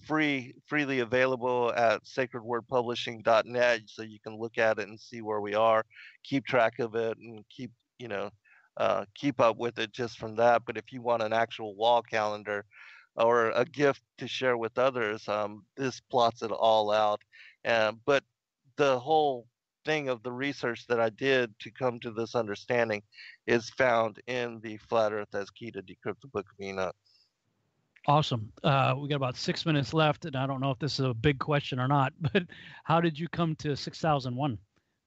freely available at sacredwordpublishing.net, so you can look at it and see where we are, keep track of it, and keep up with it just from that. But if you want an actual wall calendar or a gift to share with others, this plots it all out. But the whole thing of the research that I did to come to this understanding is found in the Flat Earth as Key to Decrypt the Book of Enoch. Awesome. We got about 6 minutes left, and I don't know if this is a big question or not, but how did you come to 6001?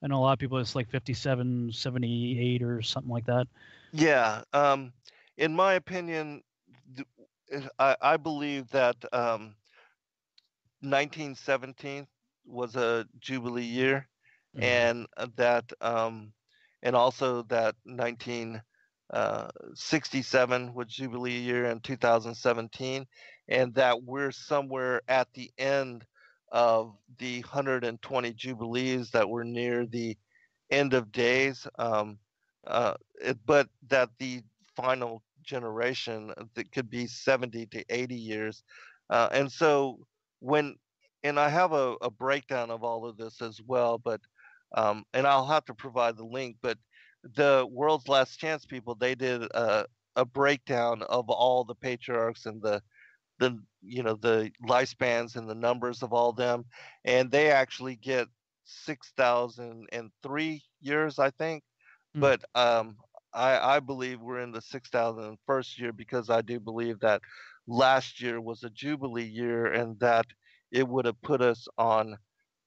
I know a lot of people, it's like 57, 78 or something like that. Yeah. In my opinion, I believe that 1917 was a Jubilee year, and and also that 1967 was Jubilee year in 2017, and that we're somewhere at the end of the 120 Jubilees, that we're near the end of days, but that the final generation that could be 70 to 80 years. And so when, and I have a breakdown of all of this as well, but and I'll have to provide the link, but the World's Last Chance people, they did a breakdown of all the patriarchs and the lifespans and the numbers of all them, and they actually get 6,003 years, I think. But I believe we're in the 6,001st year, because I do believe that last year was a Jubilee year, and that it would have put us on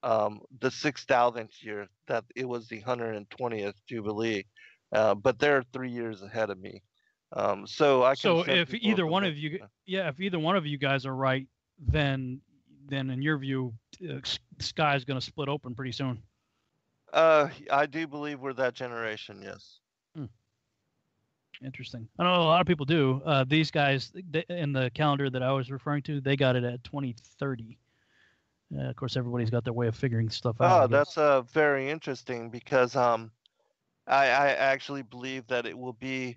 the 6,000th year, that it was the 120th Jubilee. But they're 3 years ahead of me. So I can So send if people either the one link. of you, yeah, if either one of you guys are right, then in your view, sky is going to split open pretty soon. I do believe we're that generation. Yes. Hmm. Interesting. I know a lot of people do. These guys in the calendar that I was referring to, they got it at 2030. Of course, everybody's got their way of figuring stuff out. Oh, that's very interesting because I actually believe that it will be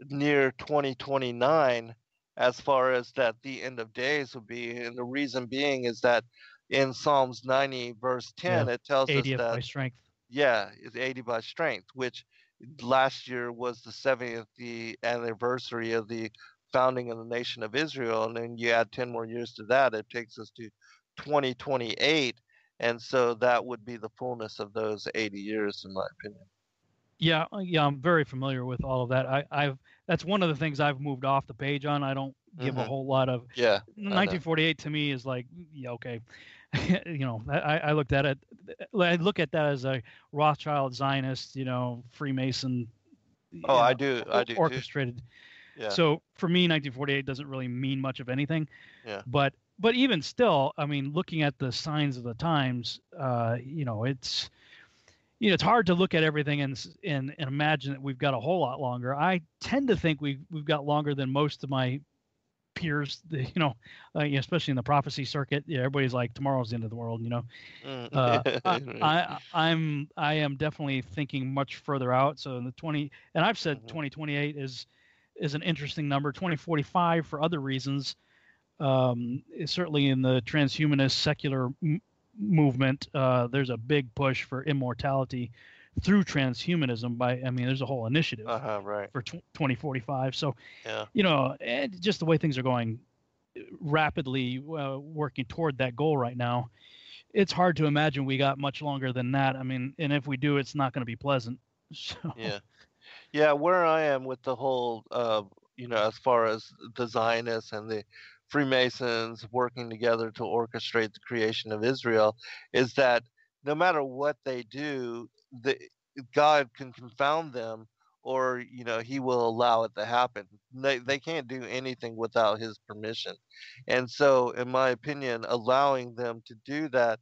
near 2029 as far as that the end of days will be. And the reason being is that in Psalms 90 verse 10, it tells us 80th by that, strength. yeah, it's 80 by strength, which last year was the 70th the anniversary of the founding of the nation of Israel. And then you add 10 more years to that, it takes us to 2028. And so that would be the fullness of those 80 years, in my opinion. Yeah, I'm very familiar with all of that. I've that's one of the things I've moved off the page on. I don't give a whole lot of. Yeah. 1948 to me is like, yeah, okay. I looked at it. I look at that as a Rothschild Zionist, Freemason. Oh, I do orchestrated. Too. Yeah. So for me, 1948 doesn't really mean much of anything. Yeah. But even still, I mean, looking at the signs of the times, it's hard to look at everything and imagine that we've got a whole lot longer. I tend to think we've got longer than most of my peers, especially in the prophecy circuit. Yeah, everybody's like, tomorrow's the end of the world, I am definitely thinking much further out. So in the 20, and I've said 2028 is an interesting number. 2045 for other reasons. Is certainly in the transhumanist secular movement, there's a big push for immortality through transhumanism. There's a whole initiative right. for 2045. So, yeah. And just the way things are going rapidly, working toward that goal right now, it's hard to imagine we got much longer than that. I mean, and if we do, it's not going to be pleasant. So. Yeah. Where I am with the whole, as far as the Zionists and the Freemasons working together to orchestrate the creation of Israel, is that no matter what they do, God can confound them, or he will allow it to happen. They can't do anything without his permission. And so in my opinion, allowing them to do that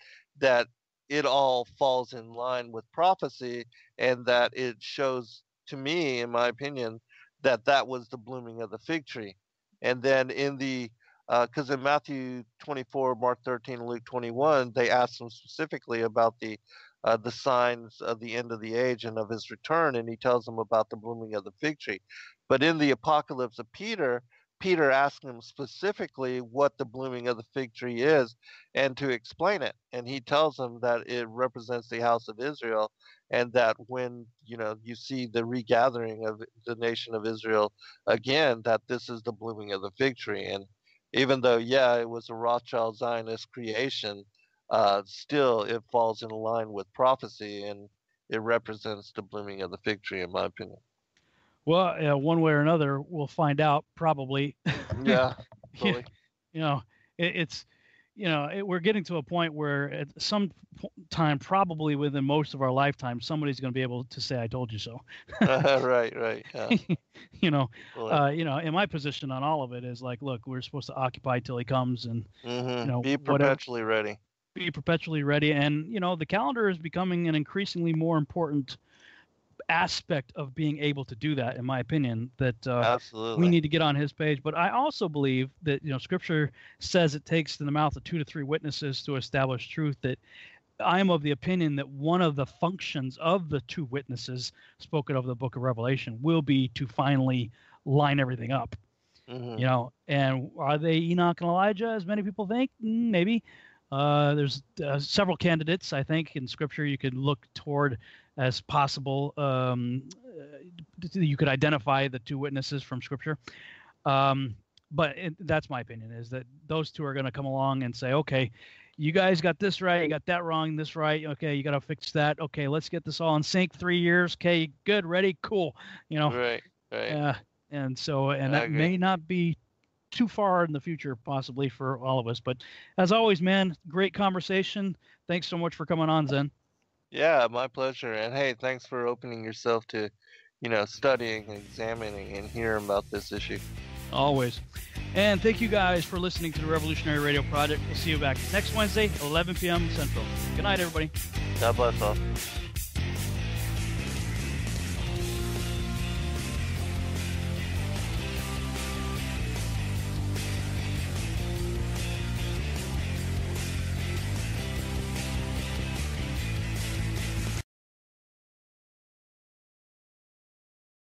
it all falls in line with prophecy, and that it shows to me, in my opinion, that was the blooming of the fig tree. And then in the because in Matthew 24, Mark 13, and Luke 21, they asked him specifically about the signs of the end of the age and of his return, and he tells them about the blooming of the fig tree. But in the Apocalypse of Peter asked him specifically what the blooming of the fig tree is, and to explain it. And he tells them that it represents the house of Israel, and that when you see the regathering of the nation of Israel again, that this is the blooming of the fig tree. And even though, it was a Rothschild Zionist creation, still it falls in line with prophecy, and it represents the blooming of the fig tree, in my opinion. Well, one way or another, we'll find out probably. Yeah, totally. We're getting to a point where at some time, probably within most of our lifetime, somebody's going to be able to say, "I told you so." Right. Yeah. In my position on all of it is like, look, we're supposed to occupy till he comes, and be perpetually ready. Be perpetually ready, and the calendar is becoming an increasingly more important aspect of being able to do that, in my opinion, that absolutely we need to get on his page. But I also believe that scripture says it takes in the mouth of 2 to 3 witnesses to establish truth. That I am of the opinion that one of the functions of the 2 witnesses spoken of the book of Revelation will be to finally line everything up. And are they Enoch and Elijah, as many people think? Maybe. There's several candidates, I think, in scripture you could look toward as possible. You could identify the 2 witnesses from scripture. But that's my opinion, is that those 2 are going to come along and say, okay, you guys got this right, you got that wrong, this right. Okay, you got to fix that. Okay, let's get this all in sync. 3 years. Okay, good, ready, cool. Right. And that may not be too far in the future, possibly, for all of us. But as always, man, great conversation. Thanks so much for coming on, Zen. Yeah, my pleasure. And hey, thanks for opening yourself to, studying and examining and hearing about this issue. Always. And thank you guys for listening to the Revolutionary Radio Project. We'll see you back next Wednesday, 11 p.m. Central. Good night, everybody. God bless all.